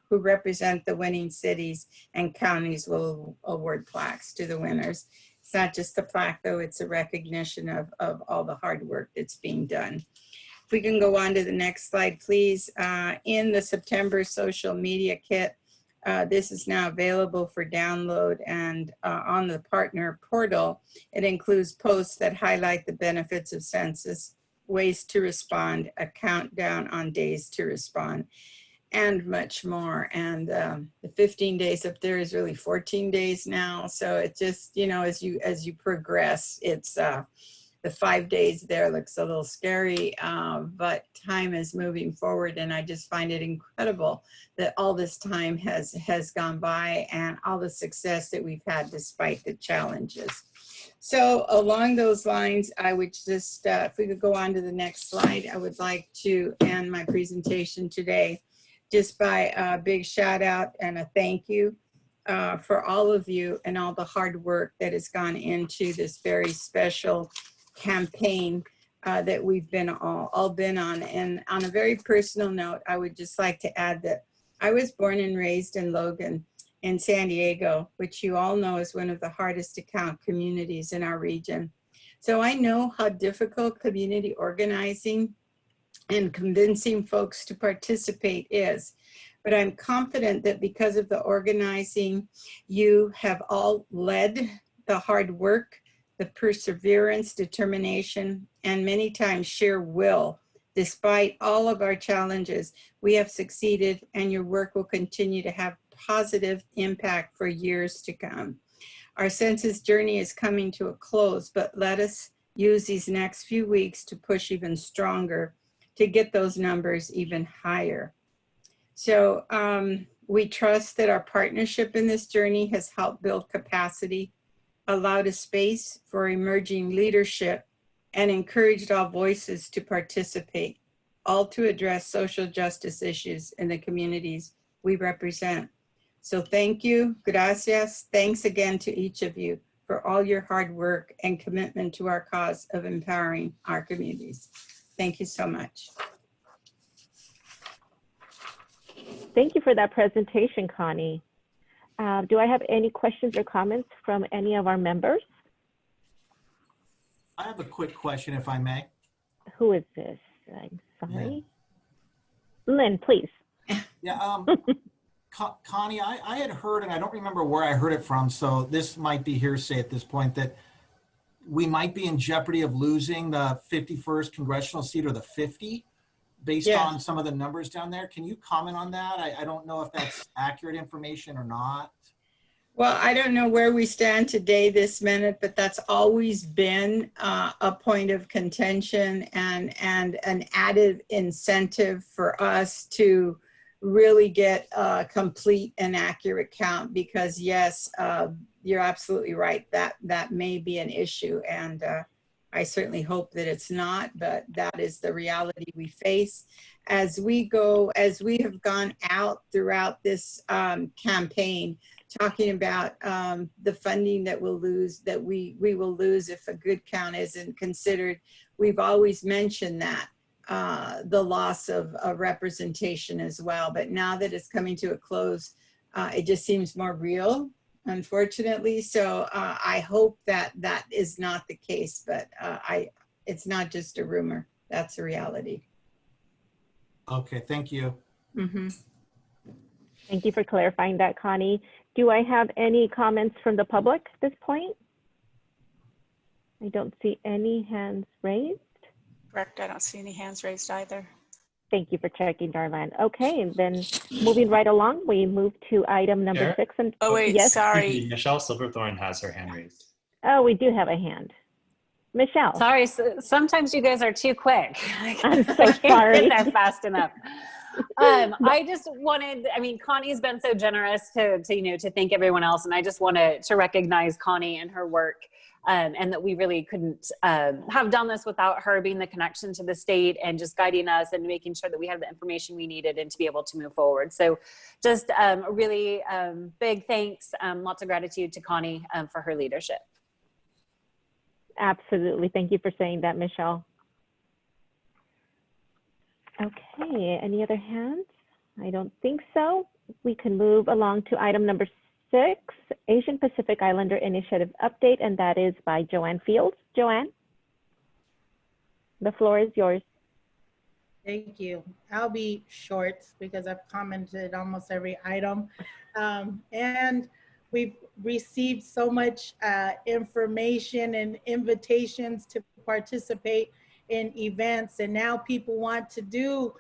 who represent the winning cities and counties will award plaques to the winners. It's not just a plaque though, it's a recognition of all the hard work that's being done. If we can go on to the next slide, please. In the September social media kit, this is now available for download, and on the partner portal, it includes posts that highlight the benefits of census, ways to respond, a countdown on days to respond, and much more. And the 15 days up there is really 14 days now. So it just, you know, as you progress, it's the 5 days there looks a little scary, but time is moving forward, and I just find it incredible that all this time has gone by and all the success that we've had despite the challenges. So along those lines, I would just, if we could go on to the next slide, I would like to end my presentation today just by a big shout out and a thank you for all of you and all the hard work that has gone into this very special campaign that we've been all been on. And on a very personal note, I would just like to add that I was born and raised in Logan in San Diego, which you all know is one of the hardest to count communities in our region. So I know how difficult community organizing and convincing folks to participate is. But I'm confident that because of the organizing, you have all led the hard work, the perseverance, determination, and many times sheer will. Despite all of our challenges, we have succeeded, and your work will continue to have positive impact for years to come. Our census journey is coming to a close, but let us use these next few weeks to push even stronger to get those numbers even higher. So we trust that our partnership in this journey has helped build capacity, allowed a space for emerging leadership, and encouraged all voices to participate, all to address social justice issues in the communities we represent. So thank you, gracias. Thanks again to each of you for all your hard work and commitment to our cause of empowering our communities. Thank you so much. Thank you for that presentation, Connie. Do I have any questions or comments from any of our members? I have a quick question, if I may. Who is this? I'm sorry. Yeah. Lynn, please. Yeah, Connie, I had heard, and I don't remember where I heard it from, so this might be hearsay at this point, that we might be in jeopardy of losing the 51st congressional seat or the 50 based on some of the numbers down there. Can you comment on that? I don't know if that's accurate information or not. Well, I don't know where we stand today this minute, but that's always been a point of contention and an added incentive for us to really get a complete and accurate count, because yes, you're absolutely right, that may be an issue. And I certainly hope that it's not, but that is the reality we face. As we have gone out throughout this campaign, talking about the funding that we'll lose, that we will lose if a good count isn't considered, we've always mentioned that, the loss of representation as well. But now that it's coming to a close, it just seems more real, unfortunately. So I hope that that is not the case, but it's not just a rumor. That's a reality. Okay, thank you. Mm-hmm. Thank you for clarifying that, Connie. Do I have any comments from the public at this point? I don't see any hands raised. Correct, I don't see any hands raised either. Thank you for checking, Darlene. Okay, and then moving right along, we move to item number Chair? 6. And Oh wait, yes. sorry. Michelle Silverthorne has her hand raised. Oh, we do have a hand. Michelle. Sorry, sometimes you guys are too quick. I'm so I can't sorry. get there fast enough. I just wanted, I mean, Connie's been so generous to thank everyone else. And I just wanted to recognize Connie and her work, and that we really couldn't have done this without her being the connection to the state and just guiding us and making sure that we had the information we needed and to be able to move forward. So just a really big thanks, lots of gratitude to Connie for her leadership. Absolutely. Thank you for saying that, Michelle. Okay, any other hands? I don't think so. We can move along to item number 6, Asian Pacific Islander Initiative update, and that is by Joanne Fields. Joanne, the floor is yours. Thank you. I'll be short because I've commented almost every item. And we've received so much information and invitations to participate in events, and now people want to do,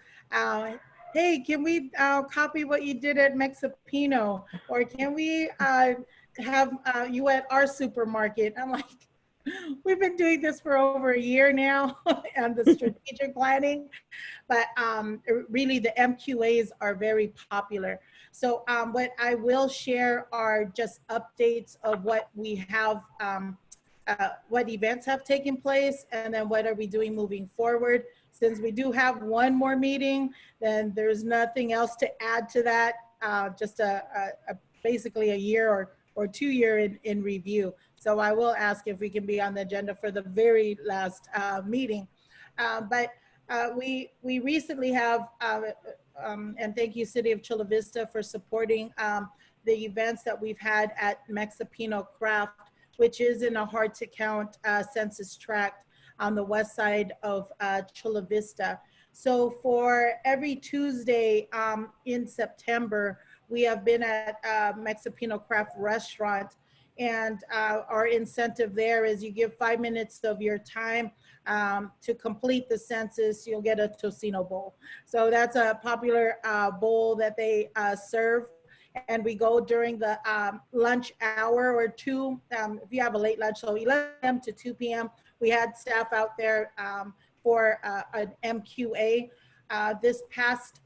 hey, can we copy what you did at Mexipino? Or can we have you at our supermarket? I'm like, we've been doing this for over a year now and the strategic planning, but really the MQAs are very popular. So what I will share are just updates of what we have, what events have taken place, and then what are we doing moving forward. Since we do have one more meeting, then there's nothing else to add to that, just basically a year or 2 year in review. So I will ask if we can be on the agenda for the very last meeting. But we recently have, and thank you City of Chula Vista for supporting the events that we've had at Mexipino Craft, which is in a hard to count census tract on the west side of Chula Vista. So for every Tuesday in September, we have been at Mexipino Craft Restaurant, and our incentive there is you give 5 minutes of your time to complete the census, you'll get a tocino bowl. So that's a popular bowl that they serve. And we go during the lunch hour or two, if you have a late lunch, so 11 a.m. to 2 p.m. We had staff out there for an MQA. This past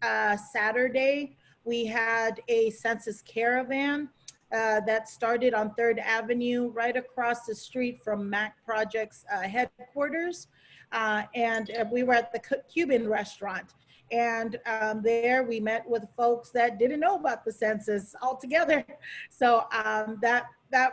Saturday, we had a census caravan that started on 3rd Avenue, right across the street from MAC Project's headquarters. And we were at the Cuban restaurant. And there we met with folks that didn't know about the census altogether. So that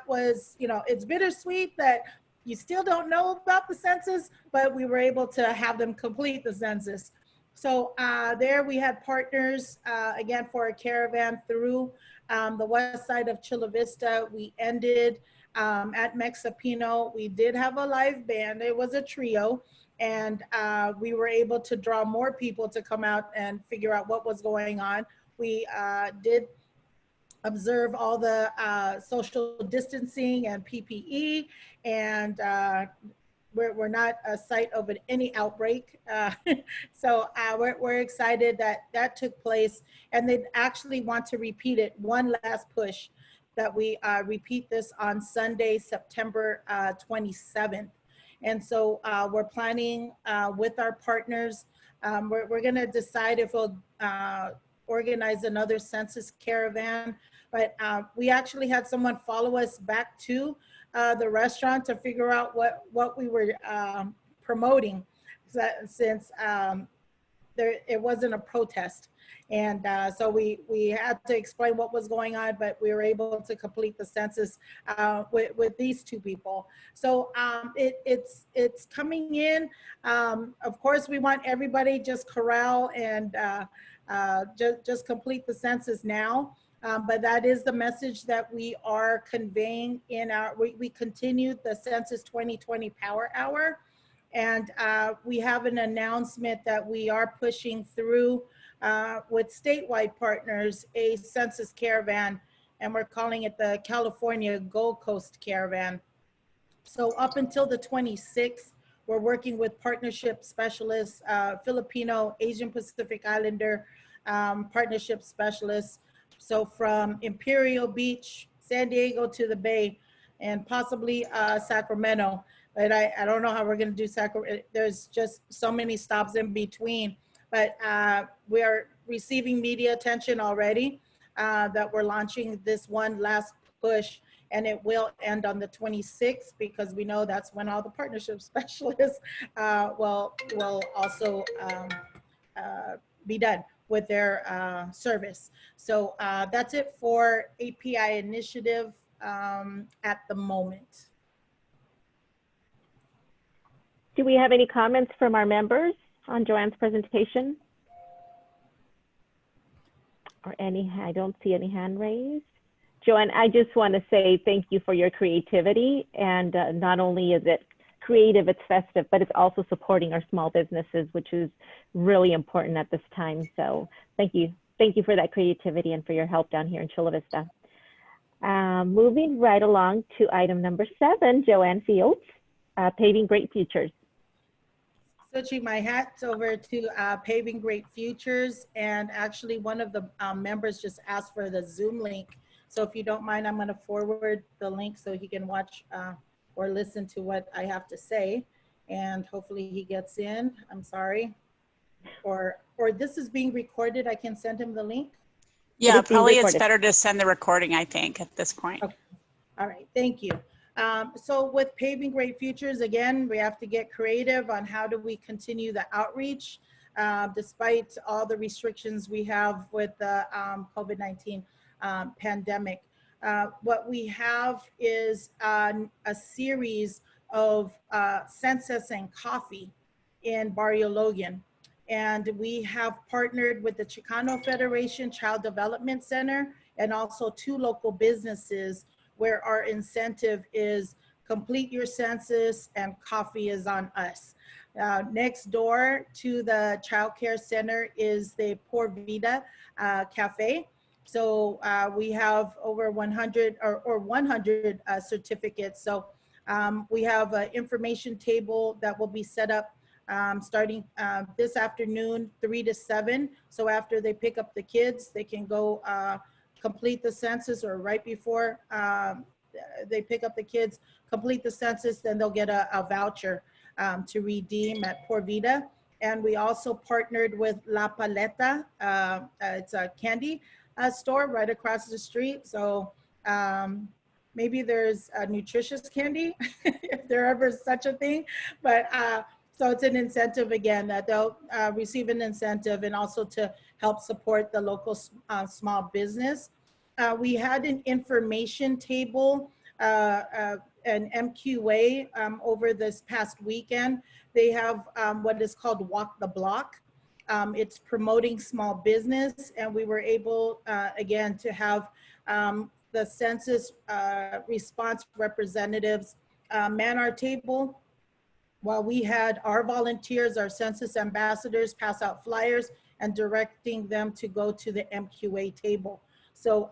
was, it's bittersweet that you still don't know about the census, but we were able to have them complete the census. So there we had partners, again, for a caravan through the west side of Chula Vista. We ended at Mexipino. We did have a live band. It was a trio. And we were able to draw more people to come out and figure out what was going on. We did observe all the social distancing and PPE, and we're not a site of any outbreak. So we're excited that that took place, and they actually want to repeat it, one last push, that we repeat this on Sunday, September 27th. And so we're planning with our partners, we're gonna decide if we'll organize another census caravan, but we actually had someone follow us back to the restaurant to figure out what we were promoting, since it wasn't a protest. And so we had to explain what was going on, but we were able to complete the census with these two people. So it's coming in. Of course, we want everybody just corral and just complete the census now. But that is the message that we are conveying in we continued the Census 2020 Power Hour. And we have an announcement that we are pushing through with statewide partners, a census caravan, and we're calling it the California Gold Coast Caravan. So up until the 26th, we're working with partnership specialists, Filipino, Asian Pacific Islander partnership specialists. So from Imperial Beach, San Diego to the Bay, and possibly Sacramento. But I don't know how we're going to do Sacramento. There's just so many stops in between. But we are receiving media attention already that we're launching this one last push, and it will end on the 26th because we know that's when all the partnership specialists will also be done with their service. So that's it for API initiative at the moment. Do we have any comments from our members on Joanne's presentation? Or any, I don't see any hand raised. Joanne, I just want to say thank you for your creativity. And not only is it creative, it's festive, but it's also supporting our small businesses, which is really important at this time. So thank you. Thank you for that creativity and for your help down here in Chula Vista. Moving right along to item number 7, Joanne Fields, Paving Great Futures. Switching my hats over to Paving Great Futures, and actually one of the members just asked for the Zoom link. So if you don't mind, I'm going to forward the link so he can watch or listen to what I have to say, and hopefully he gets in. I'm sorry. Or this is being recorded. I can send him the link. Yeah, probably it's better to send the recording, I think, at this point. Okay. All right, thank you. So with Paving Great Futures, again, we have to get creative on how do we continue the outreach despite all the restrictions we have with the COVID-19 pandemic. What we have is a series of Census and Coffee in Barrio Logan. And we have partnered with the Chicano Federation Child Development Center and also 2 local businesses where our incentive is complete your census and coffee is on us. Next door to the child care center is the Por Vida Cafe. So we have over 100 or 100 certificates. So we have an information table that will be set up starting this afternoon, 3 to 7. So after they pick up the kids, they can go complete the census, or right before they pick up the kids, complete the census, then they'll get a voucher to redeem at Por Vida. And we also partnered with La Paleta. It's a candy store right across the street. So maybe there's a nutritious candy, if there ever is such a thing. But so it's an incentive again that they'll receive an incentive, and also to help support the local small business. We had an information table, an MQA over this past weekend. They have what is called Walk the Block. It's promoting small business, and we were able, again, to have the census response representatives man our table, while we had our volunteers, our census ambassadors, pass out flyers and directing them to go to the MQA table. So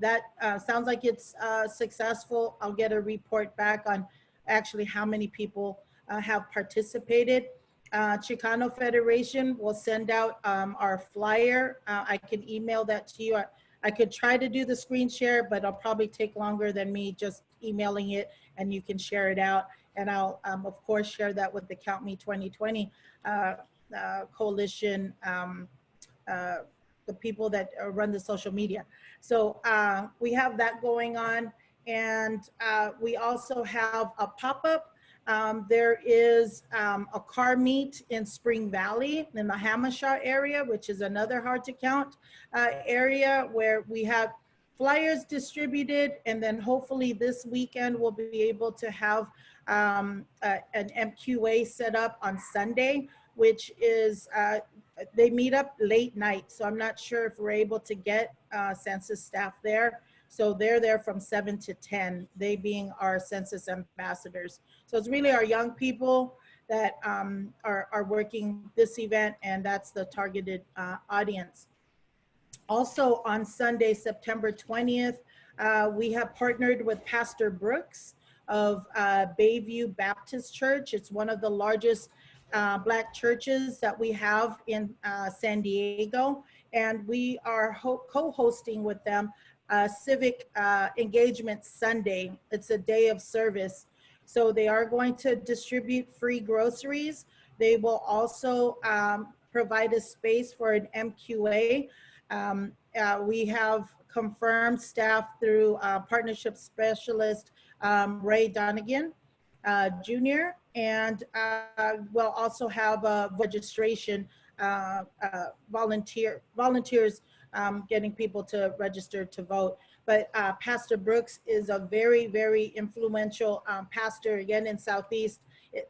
that sounds like it's successful. I'll get a report back on actually how many people have participated. Chicano Federation will send out our flyer. I can email that to you. I could try to do the screen share, but it'll probably take longer than me just emailing it, and you can share it out. And I'll, of course, share that with the Count Me 2020 coalition the people that run the social media. So we have that going on. And we also have a pop-up. There is a car meet in Spring Valley in the Hamashaw area, which is another hard to count area where we have flyers distributed. And then hopefully this weekend we'll be able to have an MQA set up on Sunday, which is, they meet up late night. So I'm not sure if we're able to get Census staff there. So they're there from 7 to 10, they being our Census ambassadors. So it's really our young people that are working this event, and that's the targeted audience. Also on Sunday, September 20th, we have partnered with Pastor Brooks of Bayview Baptist Church. It's one of the largest Black churches that we have in San Diego. And we are co-hosting with them Civic Engagement Sunday. It's a day of service. So they are going to distribute free groceries. They will also provide a space for an MQA. We have confirmed staff through partnership specialist Ray Donegan Jr. And we'll also have a registration volunteers getting people to register to vote. But Pastor Brooks is a very, very influential pastor, again, in Southeast.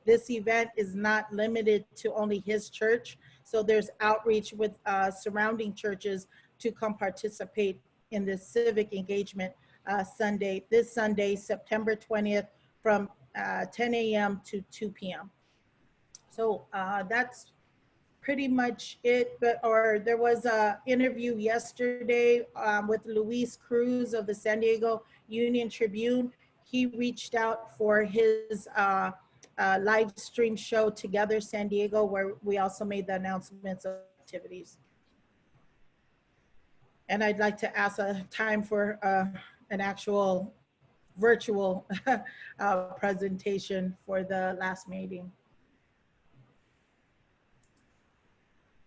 This event is not limited to only his church. So there's outreach with surrounding churches to come participate in this civic engagement Sunday, this Sunday, September 20th, from 10 a.m. to 2 p.m. So that's pretty much it. But there was an interview yesterday with Luis Cruz of the San Diego Union Tribune. He reached out for his live stream show Together San Diego, where we also made the announcements of activities. And I'd like to ask a time for an actual virtual presentation for the last meeting.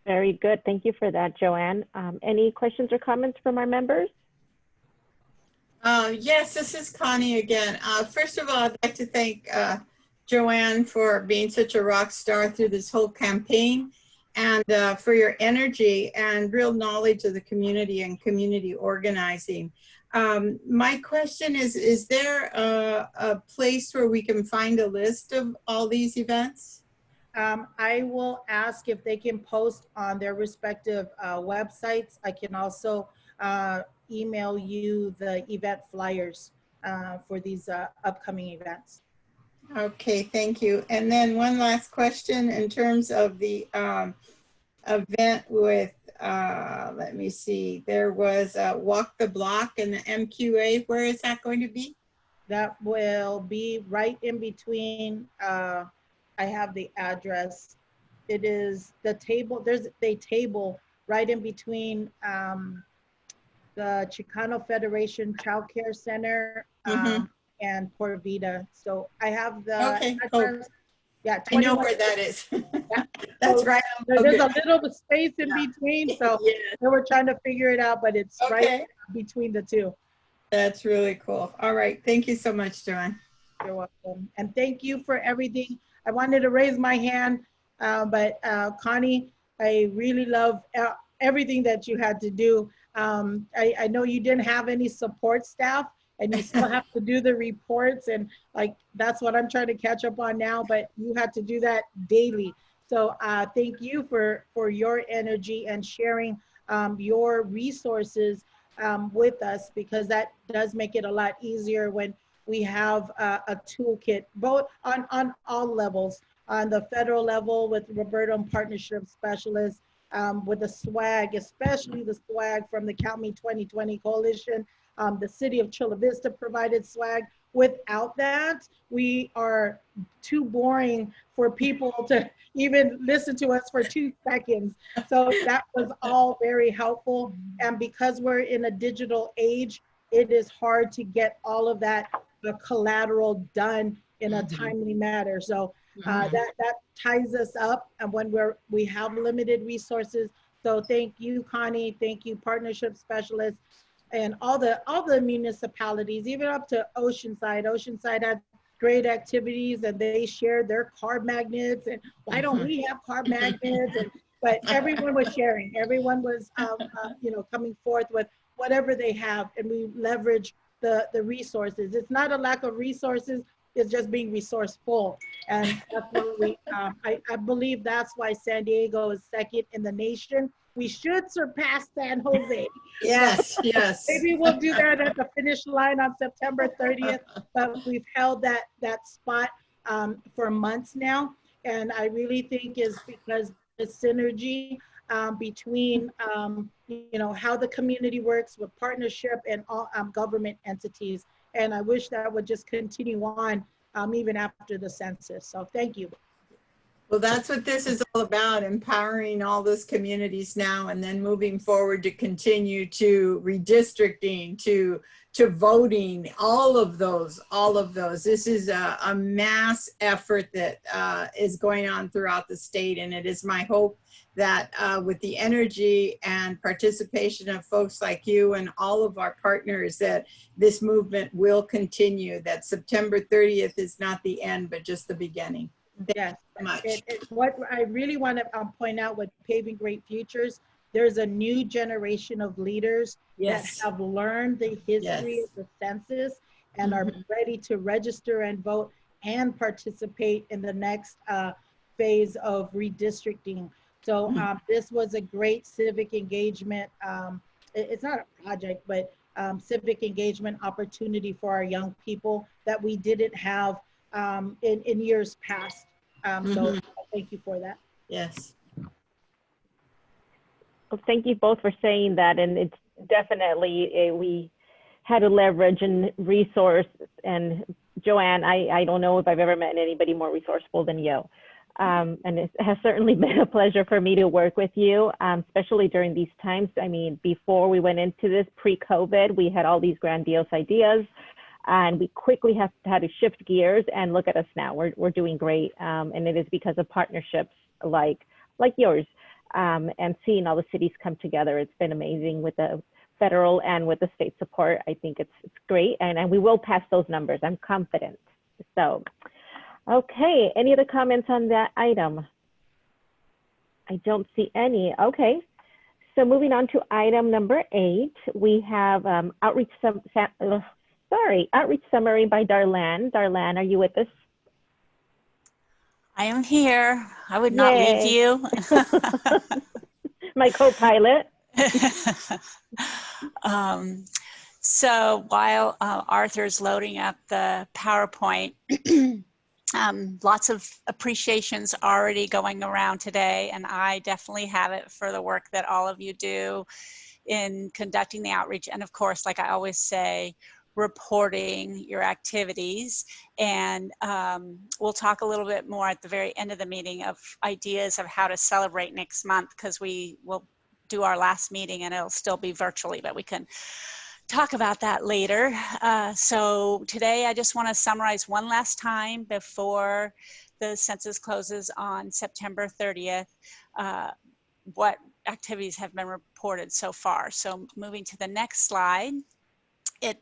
Very good. Thank you for that, Joanne. Any questions or comments from our members? Yes, this is Connie again. First of all, I'd like to thank Joanne for being such a rock star through this whole campaign, and for your energy and real knowledge of the community and community organizing. My question is there a place where we can find a list of all these events? I will ask if they can post on their respective websites. I can also email you the event flyers for these upcoming events. Okay, thank you. And then one last question in terms of the event with, let me see, there was Walk the Block and the MQA. Where is that going to be? That will be right in between, I have the address. It is the table, there's a table right in between the Chicano Federation Child Care Center and Por Vida. So I have the address. Cool. Yeah, I know where that is. Yeah. That's so right. There's a little space in between, so they were trying to figure it out, but it's right between the two. That's really cool. All right, thank you so much, Joanne. You're welcome. And thank you for everything. I wanted to raise my hand, but Connie, I really love everything that you had to do. I know you didn't have any support staff, and you still have to do the reports, and like that's what I'm trying to catch up on now, but you had to do that daily. So thank you for your energy and sharing your resources with us, because that does make it a lot easier when we have a toolkit, both on all levels, on the federal level with Roberto and Partnership Specialists, with the swag, especially the swag from the Count Me 2020 Coalition. The city of Chula Vista provided swag. Without that, we are too boring for people to even listen to us for 2 seconds. So that was all very helpful. And because we're in a digital age, it is hard to get all of that collateral done in a timely manner. So that ties us up. And when we have limited resources, So thank you, Connie. Thank you, partnership specialists, and all the municipalities, even up to Oceanside. Oceanside had great activities, and they shared their card magnets. And why don't we have card magnets? But everyone was sharing. Everyone was, coming forth with whatever they have, and we leverage the resources. It's not a lack of resources. It's just being resourceful. And that's what I believe that's why San Diego is second in the nation. We should surpass San Jose. Yes, yes. Maybe we'll do that at the finish line on September 30th, but we've held that spot for months now. And I really think is because the synergy between, how the community works with partnership and all government entities. And I wish that would just continue on even after the census. So thank you. Well, that's what this is all about, empowering all those communities now and then moving forward to continue to redistricting, to voting, all of those. This is a mass effort that is going on throughout the state. And it is my hope that with the energy and participation of folks like you and all of our partners, that this movement will continue, that September 30th is not the end, but just the beginning. Yes, what I really want to point out with Paving Great Futures, there's a new generation of leaders that have learned the history of the census and are ready to register and vote and participate in the next phase of redistricting. So this was a great civic engagement. It's not a project, but civic engagement opportunity for our young people that we didn't have in years past. So thank you for that. Yes. Well, thank you both for saying that. And it's definitely, we had to leverage and resource. And Joanne, I don't know if I've ever met anybody more resourceful than you. And it has certainly been a pleasure for me to work with you, especially during these times. I mean, before we went into this pre-COVID, we had all these grandiose ideas. And we quickly had to shift gears, and look at us now. We're doing great, and it is because of partnerships like yours, and seeing all the cities come together. It's been amazing with the federal and with the state support. I think it's great, and we will pass those numbers. I'm confident. So, okay. Any other comments on that item? I don't see any. Okay. So moving on to item number 8, we have outreach summary by Darlene. Darlene, are you with us? I am here. I would not leave you. My co-pilot. So while Arthur's loading up the PowerPoint, lots of appreciations already going around today, and I definitely have it for the work that all of you do in conducting the outreach. And of course, like I always say, reporting your activities. And we'll talk a little bit more at the very end of the meeting of ideas of how to celebrate next month, because we will do our last meeting and it'll still be virtually, but we can talk about that later. So today I just want to summarize one last time before the census closes on September 30th, what activities have been reported so far. So moving to the next slide.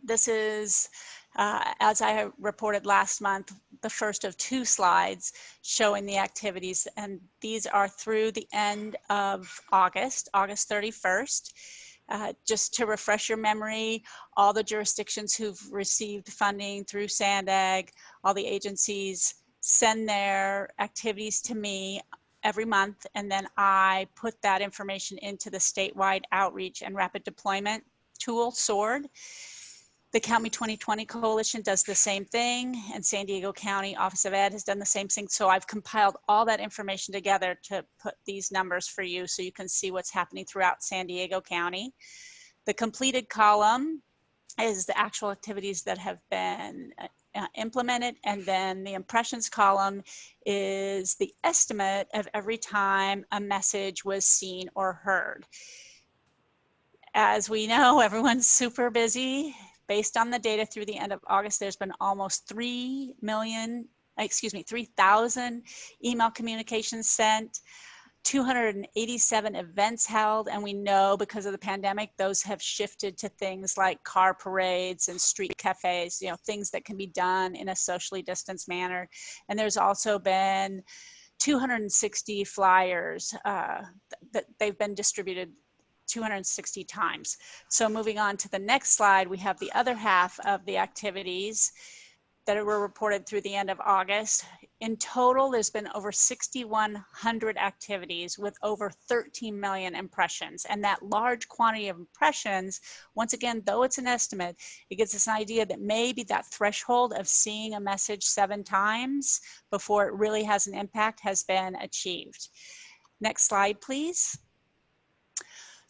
This is, as I reported last month, the first of 2 slides showing the activities, and these are through the end of August 31st. Just to refresh your memory, all the jurisdictions who've received funding through SANDAG, all the agencies send their activities to me every month, and then I put that information into the statewide outreach and rapid deployment tool, SWORD. The Count Me 2020 Coalition does the same thing, and San Diego County Office of Ed has done the same thing. So I've compiled all that information together to put these numbers for you so you can see what's happening throughout San Diego County. The completed column is the actual activities that have been implemented, and then the impressions column is the estimate of every time a message was seen or heard. As we know, everyone's super busy. Based on the data through the end of August, there's been almost 3,000 email communications sent, 287 events held, and we know because of the pandemic, those have shifted to things like car parades and street cafes, you know, things that can be done in a socially distanced manner. And there's also been 260 flyers that they've been distributed 260 times. So moving on to the next slide, we have the other half of the activities that were reported through the end of August. In total, there's been over 6,100 activities with over 13 million impressions. And that large quantity of impressions, once again, though it's an estimate, it gives us an idea that maybe that threshold of seeing a message 7 times before it really has an impact has been achieved. Next slide, please.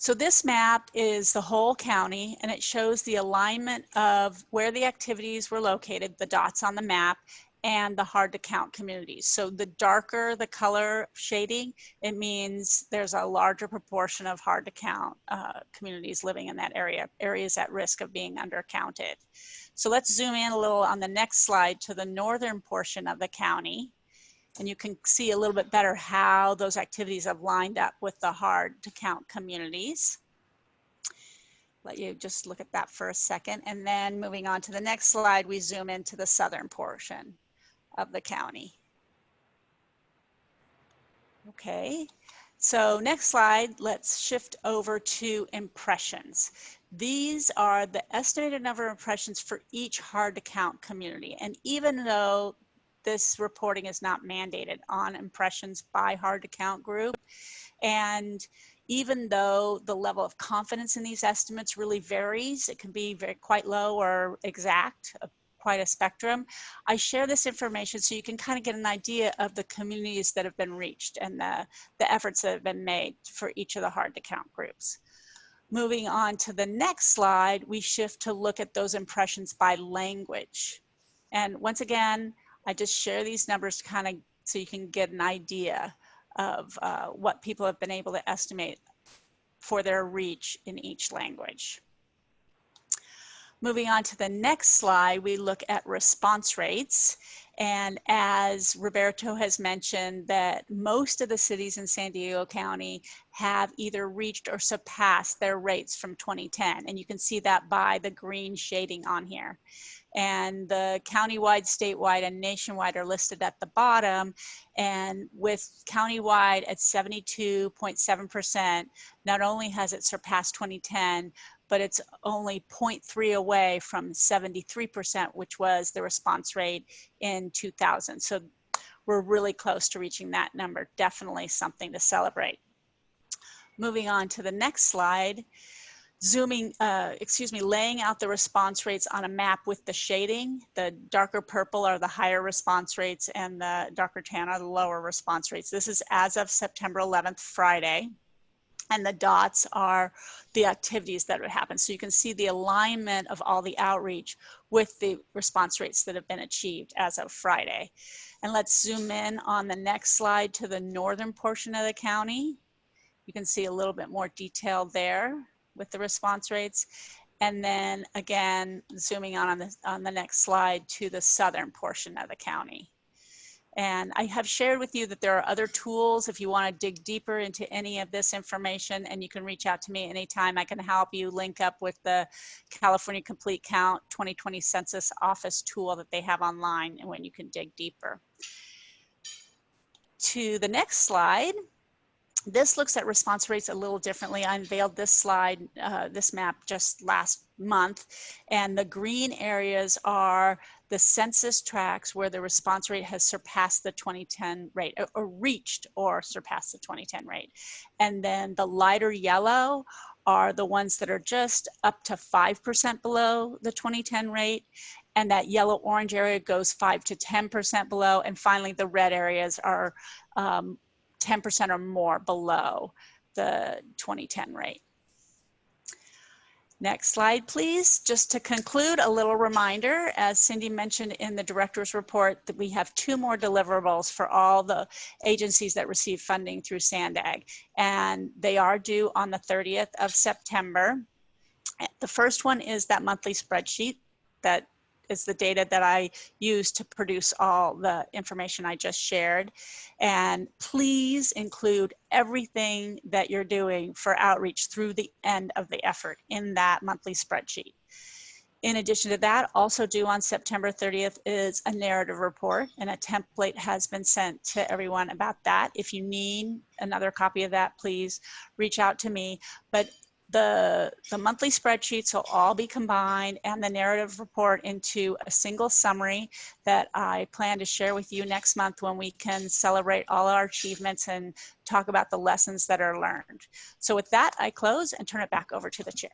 So this map is the whole county, and it shows the alignment of where the activities were located, the dots on the map, and the hard to count communities. So the darker the color shading, it means there's a larger proportion of hard to count communities living in that area, areas at risk of being undercounted. So let's zoom in a little on the next slide to the northern portion of the county. And you can see a little bit better how those activities have lined up with the hard to count communities. Let you just look at that for a second. And then moving on to the next slide, we zoom into the southern portion of the county. Okay, so next slide, let's shift over to impressions. These are the estimated number of impressions for each hard to count community. And even though this reporting is not mandated on impressions by hard to count group, and even though the level of confidence in these estimates really varies, it can be quite low or exact, quite a spectrum. I share this information so you can kind of get an idea of the communities that have been reached and the efforts that have been made for each of the hard to count groups. Moving on to the next slide, we shift to look at those impressions by language. And once again, I just share these numbers kind of so you can get an idea of what people have been able to estimate for their reach in each language. Moving on to the next slide, we look at response rates. And as Roberto has mentioned, that most of the cities in San Diego County have either reached or surpassed their rates from 2010. And you can see that by the green shading on here. And the countywide, statewide, and nationwide are listed at the bottom. And with countywide at 72.7%, not only has it surpassed 2010, but it's only 0.3 away from 73%, which was the response rate in 2000. So we're really close to reaching that number. Definitely something to celebrate. Moving on to the next slide. Laying out the response rates on a map with the shading. The darker purple are the higher response rates and the darker tan are the lower response rates. This is as of September 11th, Friday. And the dots are the activities that would happen. So you can see the alignment of all the outreach with the response rates that have been achieved as of Friday. And let's zoom in on the next slide to the northern portion of the county. You can see a little bit more detail there with the response rates. And then again, zooming on the next slide to the southern portion of the county. And I have shared with you that there are other tools if you want to dig deeper into any of this information, and you can reach out to me anytime. I can help you link up with the California Complete Count 2020 Census Office tool that they have online and when you can dig deeper. To the next slide. This looks at response rates a little differently. I unveiled this slide, this map just last month, and the green areas are the census tracts where the response rate has surpassed the 2010 rate or reached or surpassed the 2010 rate. And then the lighter yellow are the ones that are just up to 5% below the 2010 rate. And that yellow orange area goes 5 to 10% below. And finally, the red areas are 10% or more below the 2010 rate. Next slide, please. Just to conclude, a little reminder, as Cindy mentioned in the director's report, that we have 2 more deliverables for all the agencies that receive funding through SANDAG, and they are due on the 30th of September. The first one is that monthly spreadsheet that is the data that I use to produce all the information I just shared. And please include everything that you're doing for outreach through the end of the effort in that monthly spreadsheet. In addition to that, also due on September 30th is a narrative report, and a template has been sent to everyone about that. If you need another copy of that, please reach out to me. But the monthly spreadsheets will all be combined and the narrative report into a single summary that I plan to share with you next month when we can celebrate all our achievements and talk about the lessons that are learned. So with that, I close and turn it back over to the chair.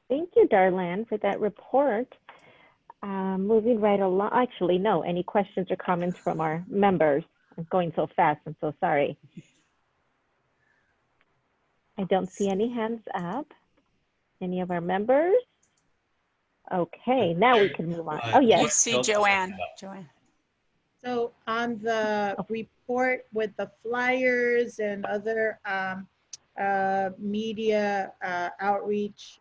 Thank you, Darlene, for that report. Moving right along, actually, no, any questions or comments from our members? I'm going so fast, I'm so sorry. I don't see any hands up. Any of our members? Okay, now we can move on. Oh, yes. You see Joanne. Joanne. So on the report with the flyers and other media outreach,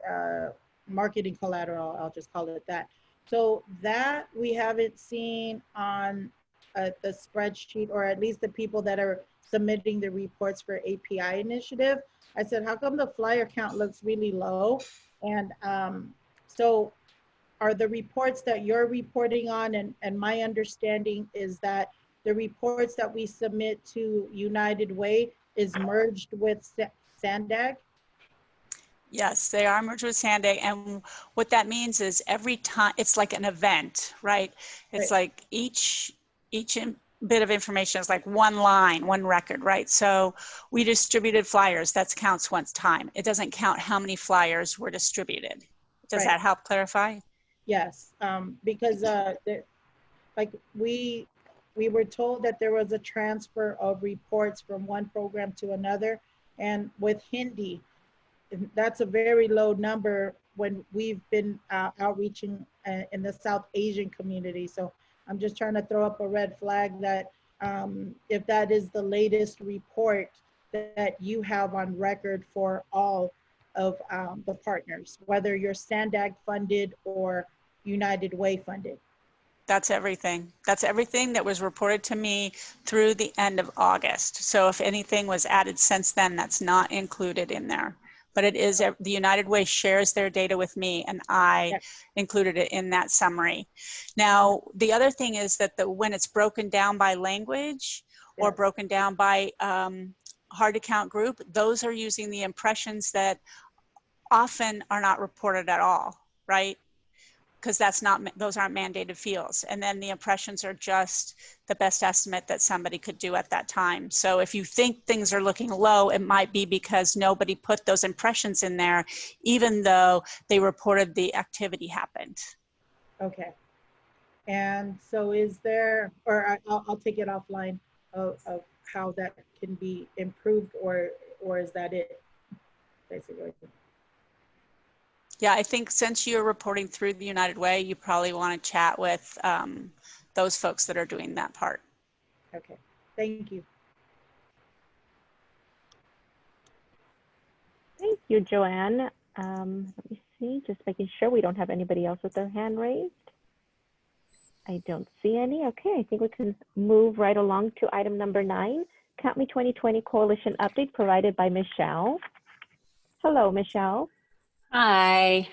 marketing collateral, I'll just call it that. So that we haven't seen on the spreadsheet, or at least the people that are submitting the reports for API initiative. I said, how come the flyer count looks really low? And so are the reports that you're reporting on, and my understanding is that the reports that we submit to United Way is merged with SANDAG? Yes, they are merged with SANDAG, and what that means is every time, it's like an event, right? It's like each bit of information is like one line, one record, right? So we distributed flyers, that counts one time. It doesn't count how many flyers were distributed. Does that help clarify? Yes, because like we were told that there was a transfer of reports from one program to another, and with Hindi, that's a very low number when we've been outreaching in the South Asian community. So I'm just trying to throw up a red flag that if that is the latest report that you have on record for all of the partners, whether you're SANDAG funded or United Way funded. That's everything. That's everything that was reported to me through the end of August. So if anything was added since then, that's not included in there. But it is, the United Way shares their data with me, and I included it in that summary. Now, the other thing is that when it's broken down by language or broken down by hard to count group, those are using the impressions that often are not reported at all, right? Because those aren't mandated fields. And then the impressions are just the best estimate that somebody could do at that time. So if you think things are looking low, it might be because nobody put those impressions in there, even though they reported the activity happened. Okay. And so is there, or I'll take it offline of how that can be improved, or is that it, basically? Yeah, I think since you're reporting through the United Way, you probably want to chat with those folks that are doing that part. Okay, thank you. Thank you, Joanne. Let me see, just making sure we don't have anybody else with their hand raised. I don't see any. Okay, I think we can move right along to item number 9, Count Me 2020 Coalition Update provided by Michelle. Hello, Michelle. Hi.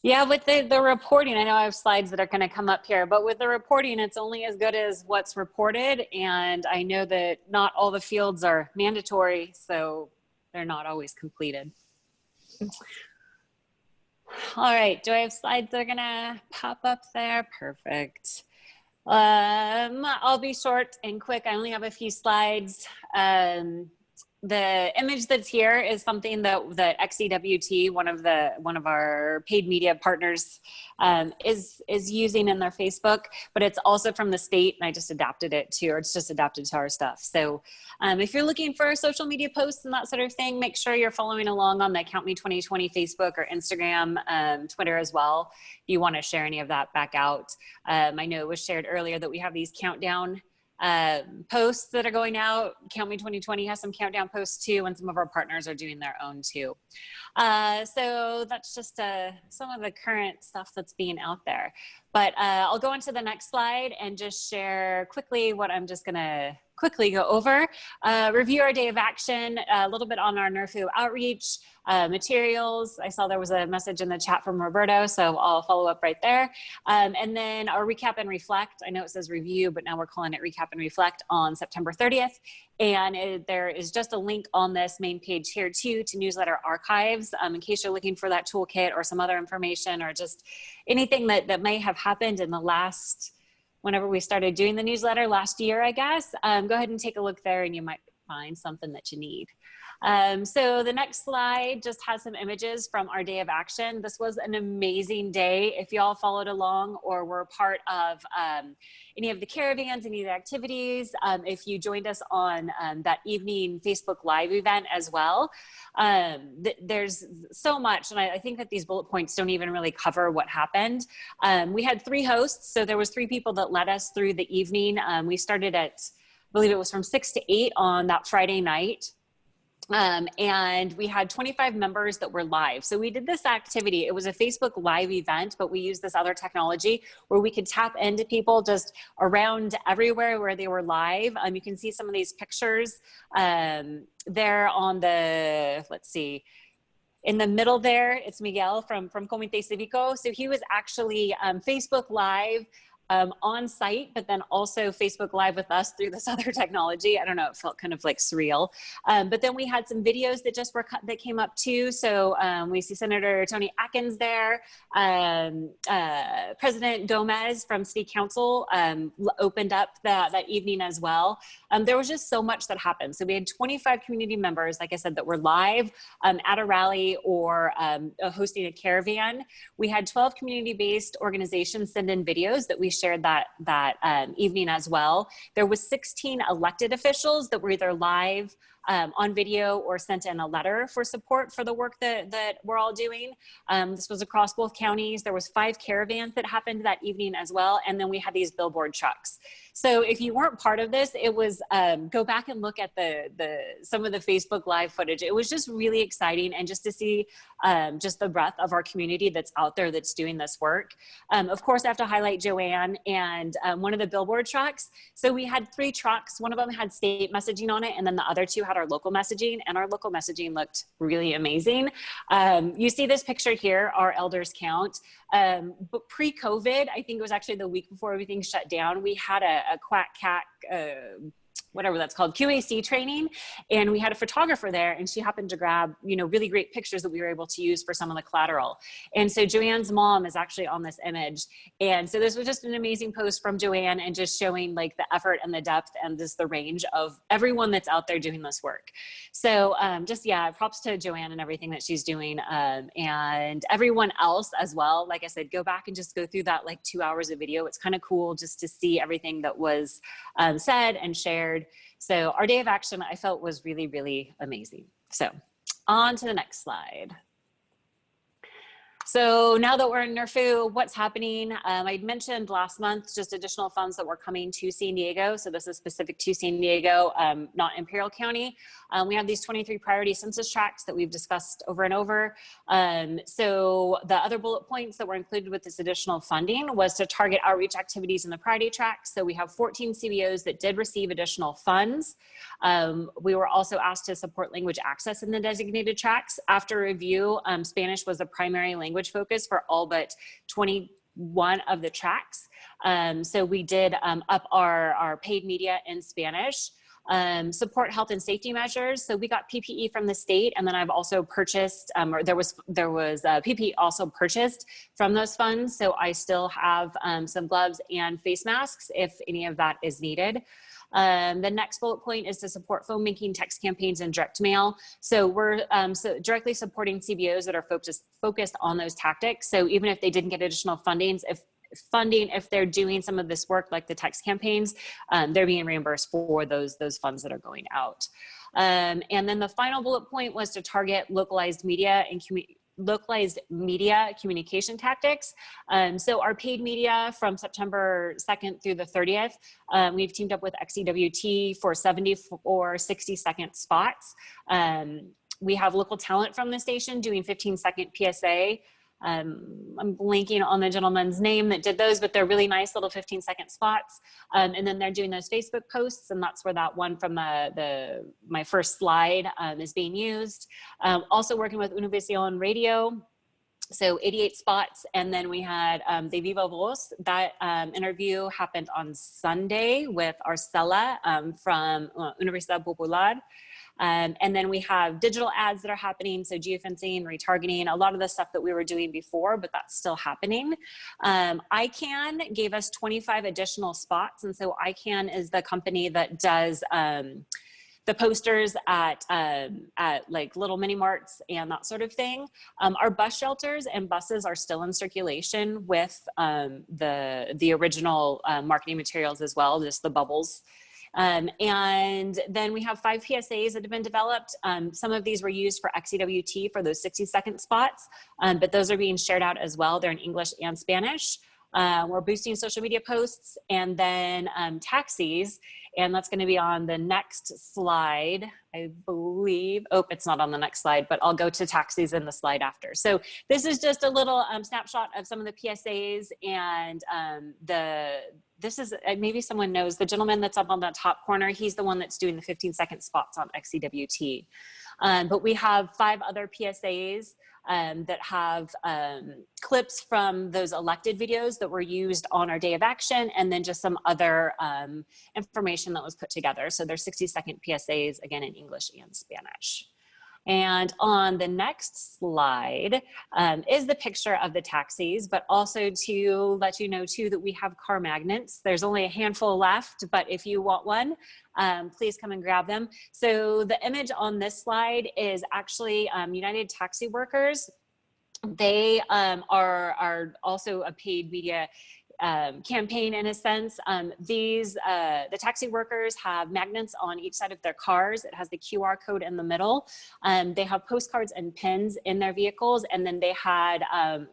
Yeah, with the reporting, I know I have slides that are going to come up here, but with the reporting, it's only as good as what's reported. And I know that not all the fields are mandatory, so they're not always completed. All right, do I have slides that are going to pop up there? Perfect. I'll be short and quick. I only have a few slides. The image that's here is something that XEWT, one of our paid media partners, is using in their Facebook, but it's also from the state, and I just adapted it to, or it's just adapted to our stuff. So if you're looking for social media posts and that sort of thing, make sure you're following along on the Count Me 2020 Facebook or Instagram, Twitter as well. If you want to share any of that back out. I know it was shared earlier that we have these countdown posts that are going out. Count Me 2020 has some countdown posts too, and some of our partners are doing their own too. So that's just some of the current stuff that's being out there. But I'll go on to the next slide and just share quickly what I'm just gonna quickly go over. Review our day of action, a little bit on our NERFU outreach, materials. I saw there was a message in the chat from Roberto, so I'll follow up right there. And then our recap and reflect. I know it says review, but now we're calling it recap and reflect on September 30th. And there is just a link on this main page here too to newsletter archives in case you're looking for that toolkit or some other information or just anything that may have happened in the last, whenever we started doing the newsletter last year, I guess. Go ahead and take a look there and you might find something that you need. So the next slide just has some images from our day of action. This was an amazing day. If y'all followed along or were part of any of the caravans, any of the activities, if you joined us on that evening Facebook Live event as well, there's so much, and I think that these bullet points don't even really cover what happened. We had 3 hosts, so there was 3 people that led us through the evening. We started at, I believe it was from 6 to 8 on that Friday night. And we had 25 members that were live. So we did this activity. It was a Facebook Live event, but we used this other technology where we could tap into people just around everywhere where they were live. You can see some of these pictures there on the, let's see, in the middle there, it's Miguel from Comité Cívico. So he was actually Facebook Live on site, but then also Facebook Live with us through this other technology. I don't know, it felt kind of like surreal. But then we had some videos that just that came up too. So we see Senator Tony Atkins there. President Gomez from City Council opened up that evening as well. There was just so much that happened. So we had 25 community members, like I said, that were live at a rally or hosting a caravan. We had 12 community-based organizations send in videos that we shared that evening as well. There was 16 elected officials that were either live on video or sent in a letter for support for the work that we're all doing. This was across both counties. There was 5 caravans that happened that evening as well. And then we had these billboard trucks. So if you weren't part of this, it was, go back and look at some of the Facebook Live footage. It was just really exciting, and just to see just the breadth of our community that's out there that's doing this work. Of course, I have to highlight Joanne and one of the billboard trucks. So we had 3 trucks. One of them had state messaging on it, and then the other 2 had our local messaging, and our local messaging looked really amazing. You see this picture here, our elders count. But pre-COVID, I think it was actually the week before everything shut down, we had a quack cat, whatever that's called, QAC training. And we had a photographer there, and she happened to grab, really great pictures that we were able to use for some of the collateral. And so Joanne's mom is actually on this image. And so this was just an amazing post from Joanne, and just showing like the effort and the depth and just the range of everyone that's out there doing this work. So props to Joanne and everything that she's doing, and everyone else as well. Like I said, go back and just go through that like 2 hours of video. It's kind of cool just to see everything that was said and shared. So our day of action, I felt, was really, really amazing. So on to the next slide. So now that we're in NERFU, what's happening? I'd mentioned last month just additional funds that were coming to San Diego. So this is specific to San Diego, not Imperial County. We have these 23 priority census tracts that we've discussed over and over. So the other bullet points that were included with this additional funding was to target outreach activities in the priority tracts. So we have 14 CBOs that did receive additional funds. We were also asked to support language access in the designated tracts. After review, Spanish was the primary language focus for all but 21 of the tracts. So we did up our paid media in Spanish. Support health and safety measures. So we got PPE from the state, and then I've also purchased, there was PPE also purchased from those funds. So I still have some gloves and face masks if any of that is needed. The next bullet point is to support phone banking, text campaigns, and direct mail. So we're directly supporting CBOs that are focused on those tactics. So even if they didn't get additional if they're doing some of this work like the text campaigns, they're being reimbursed for those funds that are going out. And then the final bullet point was to target localized media and localized media communication tactics. So our paid media from September 2nd through the 30th, we've teamed up with XCWT for 70 or 60-second spots. We have local talent from the station doing 15-second PSA. I'm blanking on the gentleman's name that did those, but they're really nice little 15-second spots. And then they're doing those Facebook posts, and that's where that one from my first slide is being used. Also working with Univision Radio, so 88 spots. And then we had De Viva Voz. That interview happened on Sunday with Arcela from Universidad Popular. And then we have digital ads that are happening, so geofencing, retargeting, a lot of the stuff that we were doing before, but that's still happening. ICANN gave us 25 additional spots, and so ICANN is the company that does the posters at like little mini marts and that sort of thing. Our bus shelters and buses are still in circulation with the original marketing materials as well, just the bubbles. And then we have 5 PSAs that have been developed. Some of these were used for XCWT for those 60-second spots, but those are being shared out as well. They're in English and Spanish. We're boosting social media posts, and then taxis, and that's going to be on the next slide, I believe. Oh, it's not on the next slide, but I'll go to taxis in the slide after. So this is just a little snapshot of some of the PSAs, and this is, maybe someone knows, the gentleman that's up on that top corner, he's the one that's doing the 15-second spots on XCWT. But we have 5 other PSAs that have clips from those elected videos that were used on our day of action, and then just some other information that was put together. So there's 60-second PSAs, again, in English and Spanish. And on the next slide is the picture of the taxis, but also to let you know too that we have car magnets. There's only a handful left, but if you want one, please come and grab them. So the image on this slide is actually United Taxi Workers. They are also a paid media campaign in a sense. The taxi workers have magnets on each side of their cars. It has the QR code in the middle. They have postcards and pins in their vehicles, and then they had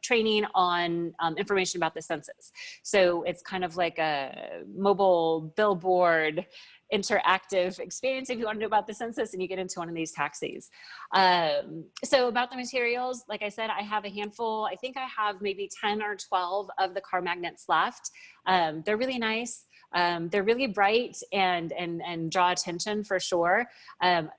training on information about the census. So it's kind of like a mobile billboard interactive experience if you want to know about the census and you get into one of these taxis. So about the materials, like I said, I have a handful. I think I have maybe 10 or 12 of the car magnets left. They're really nice. They're really bright and draw attention for sure.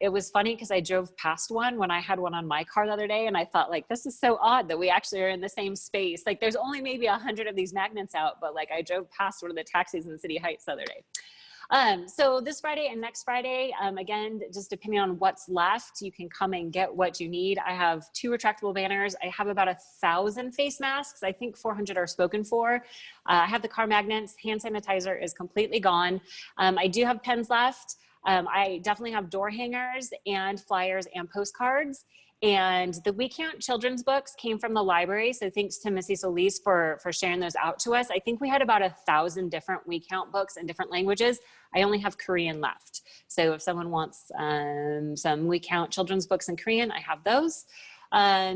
It was funny because I drove past one when I had one on my car the other day, and I thought, like, this is so odd that we actually are in the same space. Like, there's only maybe 100 of these magnets out, but like I drove past one of the taxis in City Heights the other day. So this Friday and next Friday, again, just depending on what's left, you can come and get what you need. I have 2 retractable banners. I have about 1,000 face masks. I think 400 are spoken for. I have the car magnets. Hand sanitizer is completely gone. I do have pens left. I definitely have door hangers and flyers and postcards. And the We Count children's books came from the library. So thanks to Missy Solis for sharing those out to us. I think we had about 1,000 different We Count books in different languages. I only have Korean left. So if someone wants some We Count children's books in Korean, I have those.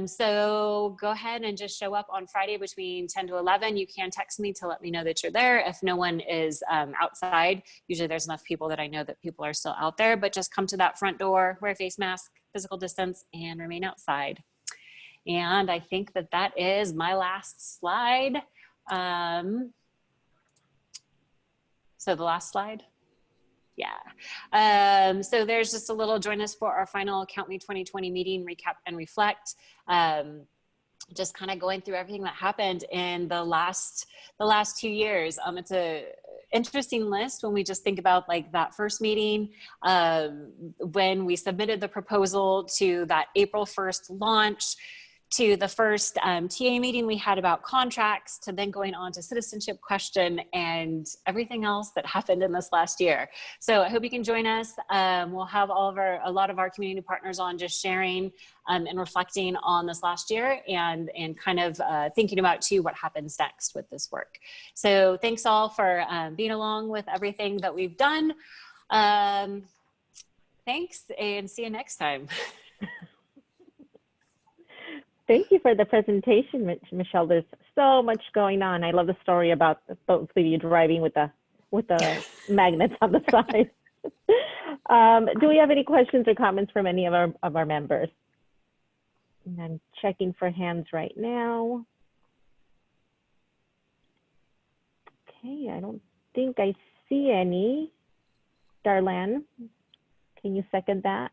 So go ahead and just show up on Friday between 10 to 11. You can text me to let me know that you're there. If no one is outside, usually there's enough people that I know that people are still out there, but just come to that front door, wear a face mask, physical distance, and remain outside. And I think that that is my last slide. So the last slide. Yeah. So there's just a little join us for our final Count Me 2020 meeting, recap and reflect. Just kind of going through everything that happened in the last 2 years. It's a interesting list when we just think about like that first meeting, when we submitted the proposal to that April 1st launch, to the first TA meeting we had about contracts, to then going on to citizenship question and everything else that happened in this last year. So I hope you can join us. We'll have a lot of our community partners on just sharing and reflecting on this last year and kind of thinking about too what happens next with this work. So thanks all for being along with everything that we've done. Thanks, and see you next time. Thank you for the presentation, Michelle. There's so much going on. I love the story about both of you driving with the magnets on the side. Do we have any questions or comments from any of our members? And I'm checking for hands right now. Okay, I don't think I see any. Darlene, can you second that?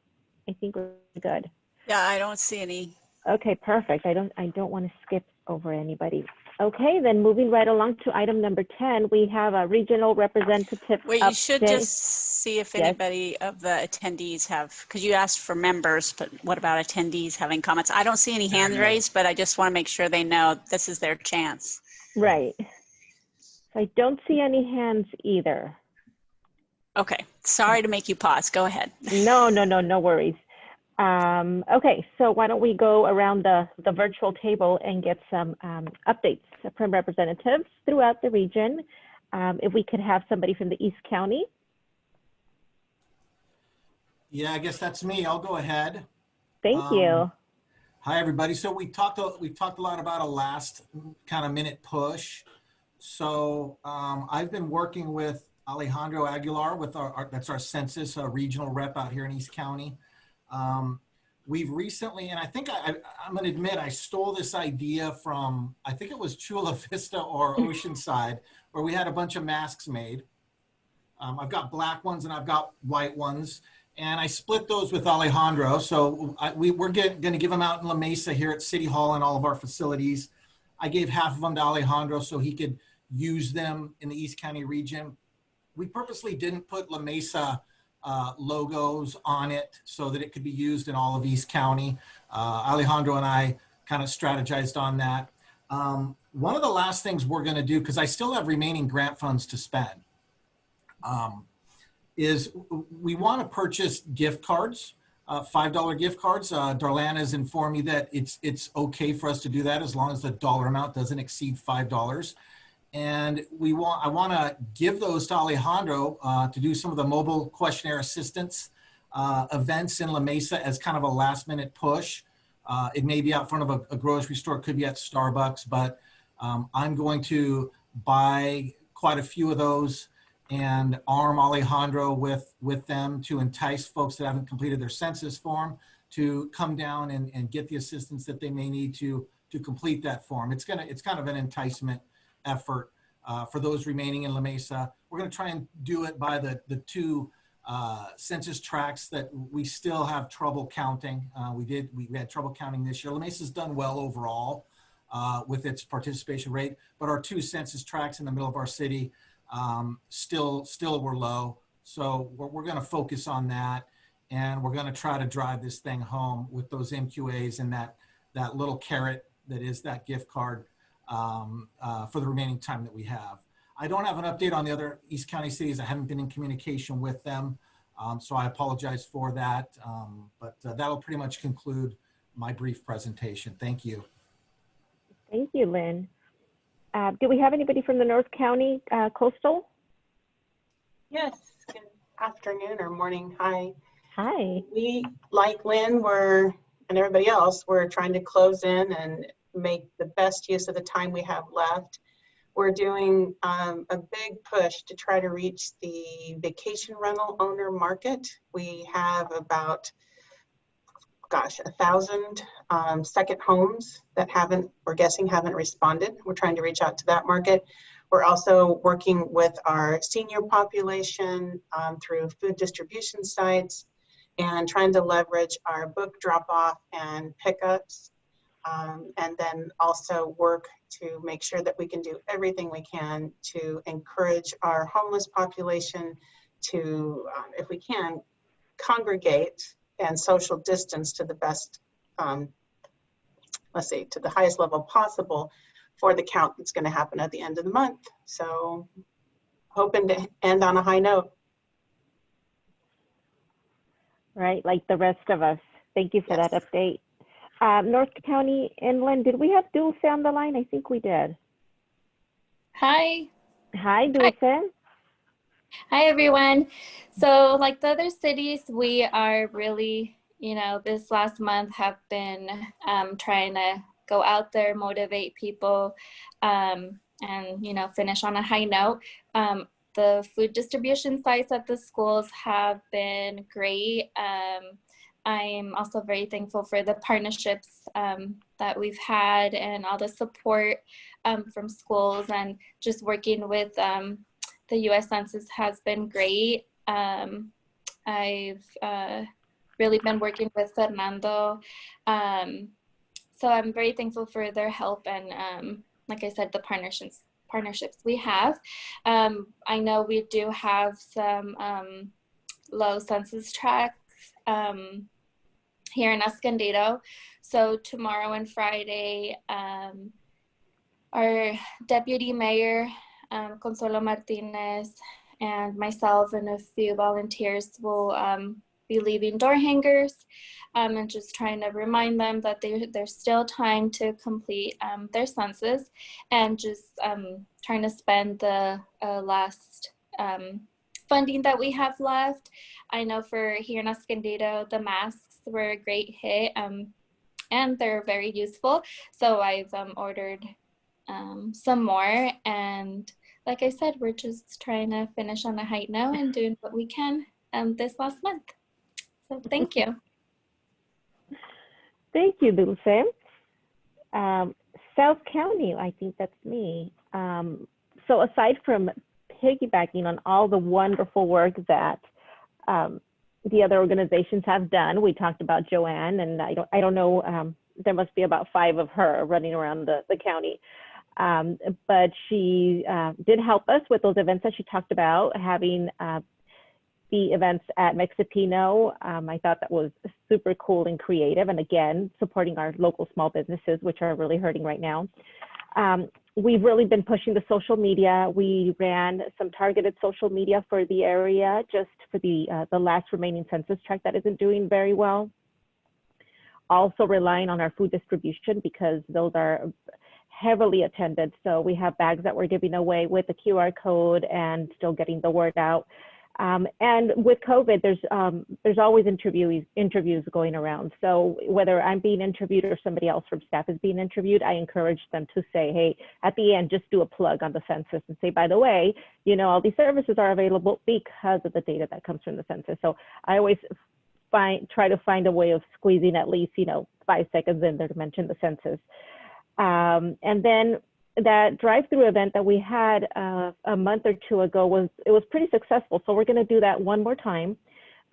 I think we're good. Yeah, I don't see any. Okay, perfect. I don't want to skip over anybody. Okay, then moving right along to item number 10, we have a regional representative. Wait, you should update. just see if anybody of the attendees have, because you asked for members, but what about attendees having comments? I don't see any hands raised, but I just want to make sure they know this is their chance. Right. So I don't see any hands either. Okay, sorry to make you pause. Go ahead. No worries. Okay, so why don't we go around the virtual table and get some updates from representatives throughout the region. If we could have somebody from the East County. Yeah, I guess that's me. I'll go ahead. Thank you. Hi, everybody. So we talked a lot about a last kind of minute push. So I've been working with Alejandro Aguilar with that's our census regional rep out here in East County. We've recently, and I think I'm going to admit I stole this idea from, I think it was Chula Vista or Oceanside, where we had a bunch of masks made. I've got black ones and I've got white ones, and I split those with Alejandro. So we're going to give them out in La Mesa here at City Hall and all of our facilities. I gave half of them to Alejandro so he could use them in the East County region. We purposely didn't put La Mesa logos on it so that it could be used in all of East County. Alejandro and I kind of strategized on that. One of the last things we're going to do, because I still have remaining grant funds to spend, is we want to purchase gift cards, $5 gift cards. Darlene has informed me that it's okay for us to do that as long as the dollar amount doesn't exceed $5. And I want to give those to Alejandro to do some of the mobile questionnaire assistance events in La Mesa as kind of a last minute push. It may be out front of a grocery store, it could be at Starbucks, but I'm going to buy quite a few of those and arm Alejandro with them to entice folks that haven't completed their census form to come down and get the assistance that they may need to complete that form. It's kind of an enticement effort for those remaining in La Mesa. We're going to try and do it by the two census tracts that we still have trouble counting. We had trouble counting this year. La Mesa's done well overall with its participation rate, but our two census tracts in the middle of our city still were low. So we're going to focus on that, and we're going to try to drive this thing home with those MQAs and that little carrot that is that gift card for the remaining time that we have. I don't have an update on the other East County cities. I haven't been in communication with them, so I apologize for that. But that'll pretty much conclude my brief presentation. Thank you. Thank you, Lynn. Do we have anybody from the North County Coastal? Yes, good afternoon or morning. Hi. Hi. We, like Lynn, and everybody else, we're trying to close in and make the best use of the time we have left. We're doing a big push to try to reach the vacation rental owner market. We have about, 1,000 second homes that we're guessing haven't responded. We're trying to reach out to that market. We're also working with our senior population through food distribution sites and trying to leverage our book drop-off and pickups. And then also work to make sure that we can do everything we can to encourage our homeless population to, if we can, congregate and social distance to the best, to the highest level possible for the count that's going to happen at the end of the month. So hoping to end on a high note. Right, like the rest of us. Thank you for that update. North County Inland, did we have Dulce on the line? I think we did. Hi. Hi, Dulce. Hi, everyone. So like the other cities, we are really you know, this last month have been trying to go out there, motivate people, and, you know, finish on a high note. The food distribution sites at the schools have been great. I'm also very thankful for the partnerships that we've had and all the support from schools, and just working with the U.S. Census has been great. I've really been working with Fernando. So I'm very thankful for their help and, like I said, the partnerships we have. I know we do have some low census tracts here in Escondido. So tomorrow and Friday, our deputy mayor, Consuelo Martinez, and myself and a few volunteers will be leaving door hangers and just trying to remind them that there's still time to complete their census, and just trying to spend the last funding that we have left. I know for here in Escondido, the masks were a great hit and they're very useful. So I've ordered some more, and like I said, we're just trying to finish on a high note and doing what we can this last month. So thank you. Thank you, Dulce. South County, I think that's me. So aside from piggybacking on all the wonderful work that the other organizations have done, we talked about Joanne, and I don't know, there must be about 5 of her running around the county. But she did help us with those events that she talked about, having the events at Mexipino. I thought that was super cool and creative, and again, supporting our local small businesses, which are really hurting right now. We've really been pushing the social media. We ran some targeted social media for the area, just for the last remaining census tract that isn't doing very well. Also relying on our food distribution, because those are heavily attended. So we have bags that we're giving away with the QR code and still getting the word out. And with COVID, there's always interviews going around. So whether I'm being interviewed or somebody else from staff is being interviewed, I encourage them to say, hey, at the end, just do a plug on the census and say, by the way, you know, all these services are available because of the data that comes from the census. So I always try to find a way of squeezing at least, you know, 5 seconds in there to mention the census. And then that drive-through event that we had a month or 2 ago was pretty successful. So we're going to do that one more time,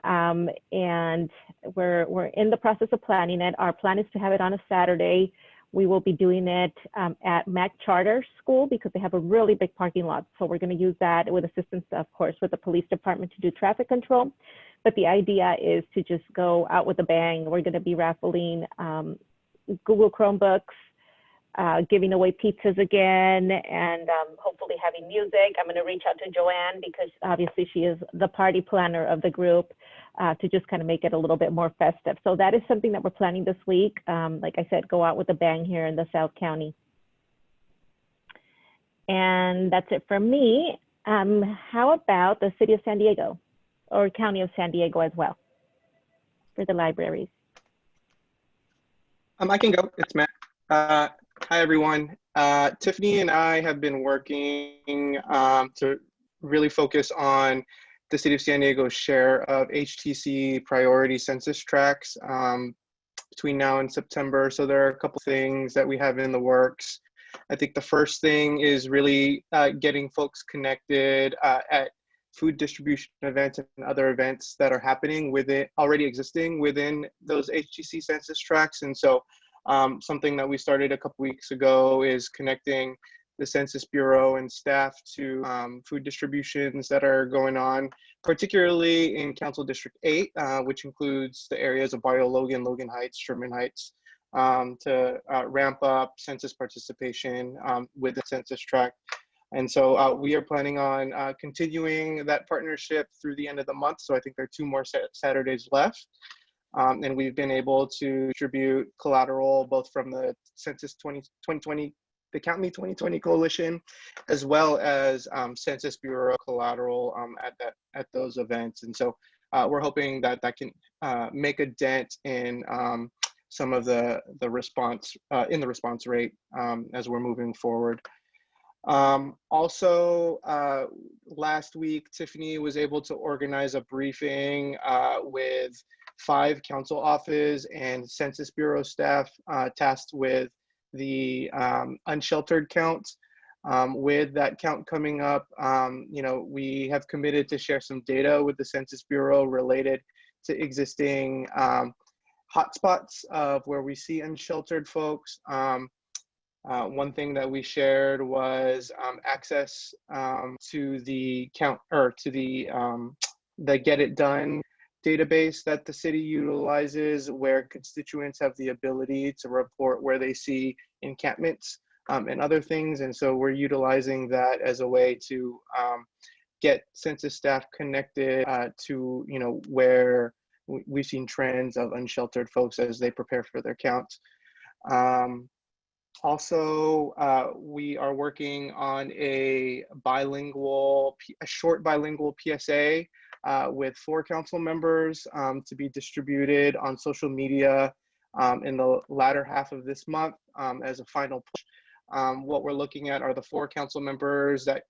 and we're in the process of planning it. Our plan is to have it on a Saturday. We will be doing it at Mac Charter School because they have a really big parking lot. So we're going to use that with assistance, of course, with the police department to do traffic control. But the idea is to just go out with a bang. We're going to be raffling Google Chromebooks, giving away pizzas again, and hopefully having music. I'm going to reach out to Joanne because obviously she is the party planner of the group, to just kind of make it a little bit more festive. So that is something that we're planning this week. Like I said, go out with a bang here in the South County. And that's it from me. How about the City of San Diego or County of San Diego as well for the libraries? I can go. It's Matt. Hi, everyone. Tiffany and I have been working to really focus on the City of San Diego's share of HTC priority census tracts between now and September. So there are a couple things that we have in the works. I think the first thing is really getting folks connected at food distribution events and other events that are happening already existing within those HTC census tracts. And so something that we started a couple weeks ago is connecting the Census Bureau and staff to food distributions that are going on, particularly in Council District 8, which includes the areas of Barrio Logan, Logan Heights, Sherman Heights, to ramp up census participation with the census tract. And so we are planning on continuing that partnership through the end of the month. So I think there are 2 more Saturdays left. And we've been able to distribute collateral both from the Census 2020, the Count Me 2020 Coalition, as well as Census Bureau collateral at those events. And so we're hoping that that can make a dent in some of the response in the response rate as we're moving forward. Also, last week, Tiffany was able to organize a briefing with 5 council office and Census Bureau staff tasked with the unsheltered count. With that count coming up, you know, we have committed to share some data with the Census Bureau related to existing hotspots of where we see unsheltered folks. One thing that we shared was access to the count or to the Get It Done database that the city utilizes, where constituents have the ability to report where they see encampments and other things. And so we're utilizing that as a way to get census staff connected to, you know, where we've seen trends of unsheltered folks as they prepare for their counts. Also, we are working on a short bilingual PSA with 4 council members to be distributed on social media in the latter half of this month as a final push. What we're looking at are the 4 council members that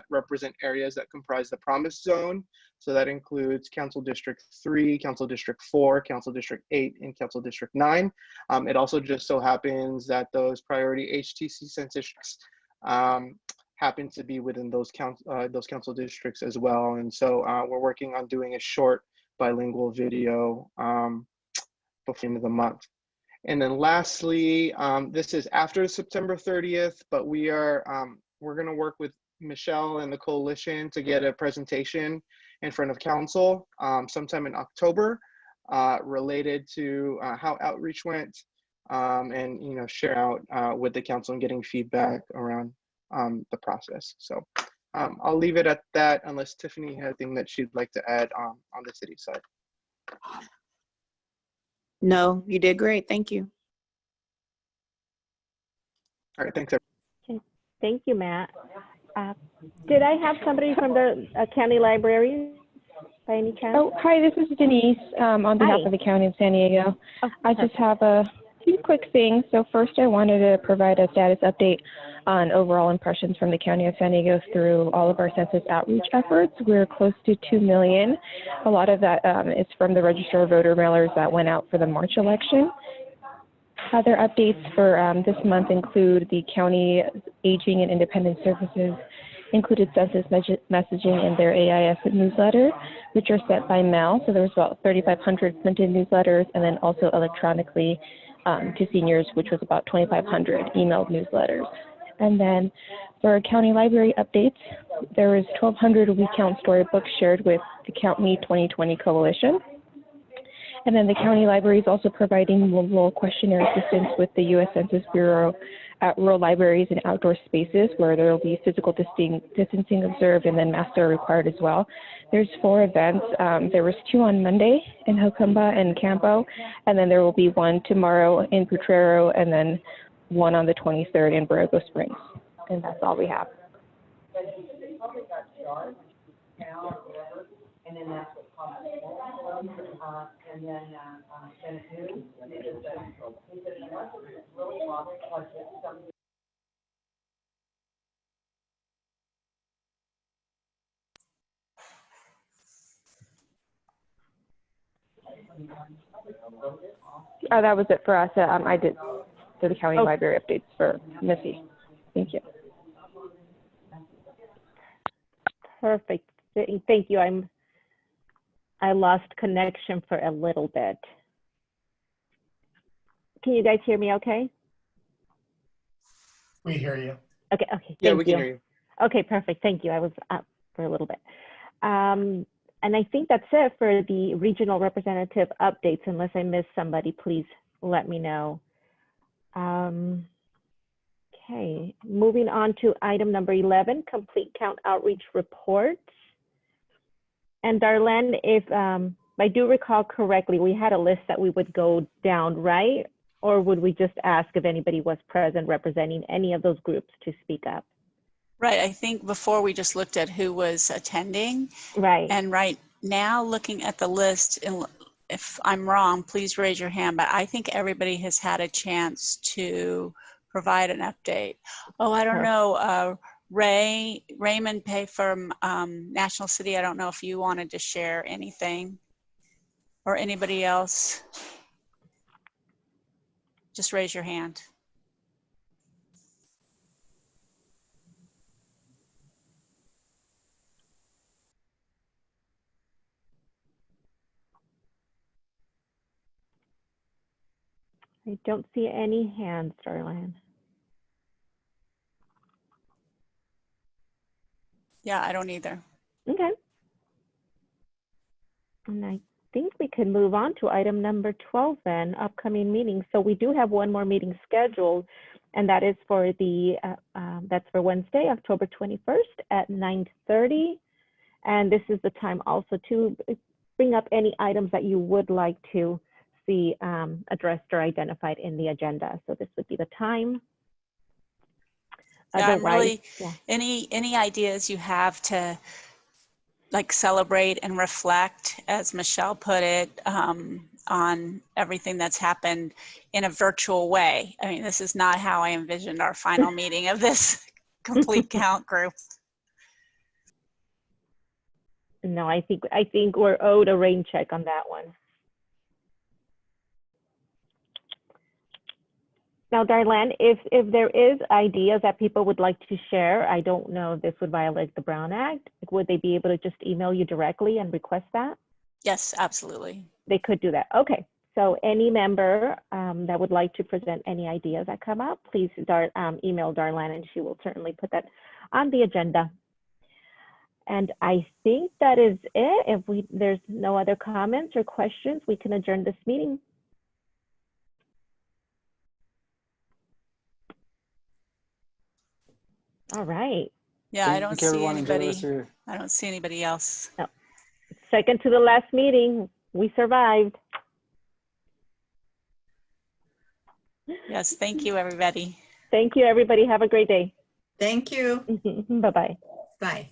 represent areas that comprise the Promise Zone. So that includes Council District 3, Council District 4, Council District 8, and Council District 9. It also just so happens that those priority HTC census happen to be within those council districts as well. And so we're working on doing a short bilingual video before the end of the month. And then lastly, this is after September 30th, but we're going to work with Michelle and the coalition to get a presentation in front of council sometime in October related to how outreach went and, you know, share out with the council and getting feedback around the process. So I'll leave it at that unless Tiffany has anything that she'd like to add on the city side. No, you did great. Thank you. All right, thanks. Okay. Thank you, Matt. Did I have somebody from the county library by any chance? Oh, hi, this is Denise on behalf of the County of San Diego. Oh, I just have a few quick things. So first, I wanted to provide a status update on overall impressions from the County of San Diego through all of our census outreach efforts. We're close to 2 million. A lot of that is from the register of voter mailers that went out for the March election. Other updates for this month include the County Aging and Independent Services included census messaging in their AIS newsletter, which are sent by mail. So there's about 3,500 printed newsletters, and then also electronically to seniors, which was about 2,500 emailed newsletters. And then for our county library updates, there was 1,200 We Count storybooks shared with the Count Me 2020 Coalition. And then the county library is also providing mobile questionnaire assistance with the U.S. Census Bureau at rural libraries and outdoor spaces where there will be physical distancing observed and then masks are required as well. There's 4 events. There was 2 on Monday in Jocumba and Campo, and then there will be 1 tomorrow in Potrero, and then 1 on the 23rd in Borrego Springs. And that's all we have. And then that's what and then oh, that was it for us. I did the county library updates for Missy. Thank you. Perfect. Thank you. I lost connection for a little bit. Can you guys hear me okay? We hear you. Okay, Yeah, thank we can hear you. Okay, perfect, thank you. I was up for a little bit. And I think that's it for the regional representative updates. Unless I missed somebody, please let me know. Okay, moving on to item number 11, complete count outreach reports. And Darlene, if I do recall correctly, we had a list that we would go down, right? Or would we just ask if anybody was present representing any of those groups to speak up? Right, I think before we just looked at who was attending. Right. And right now looking at the list, and if I'm wrong, please raise your hand, but I think everybody has had a chance to provide an update. Oh, I don't know, Raymond Pay from National City, I don't know if you wanted to share anything, or anybody else. Just raise your hand. I don't see any hands, Darlene. Yeah, I don't either. Okay. And I think we can move on to item number 12 then, upcoming meetings. So we do have one more meeting scheduled, and that is for the, that's for Wednesday, October 21st at 9:30. And this is the time also to bring up any items that you would like to see addressed or identified in the agenda. So this would be the time. Yeah, I'm really, yeah. any ideas you have to like celebrate and reflect, as Michelle put it, on everything that's happened in a virtual way. I mean, this is not how I envisioned our final meeting of this complete count group. No, I think we're owed a rain check on that one. Now, Darlene, if there is ideas that people would like to share, I don't know if this would violate the Brown Act. Would they be able to just email you directly and request that? Yes, absolutely. They could do that. Okay. So any member that would like to present any ideas that come up, please email Darlene, and she will certainly put that on the agenda. And I think that is it. If there's no other comments or questions, we can adjourn this meeting. All right. Yeah, I don't see anybody. Your... I don't see anybody else. No. Second to the last meeting, we survived. Yes, thank you, everybody. Thank you, everybody. Have a great day. Thank you. Bye-bye. Bye.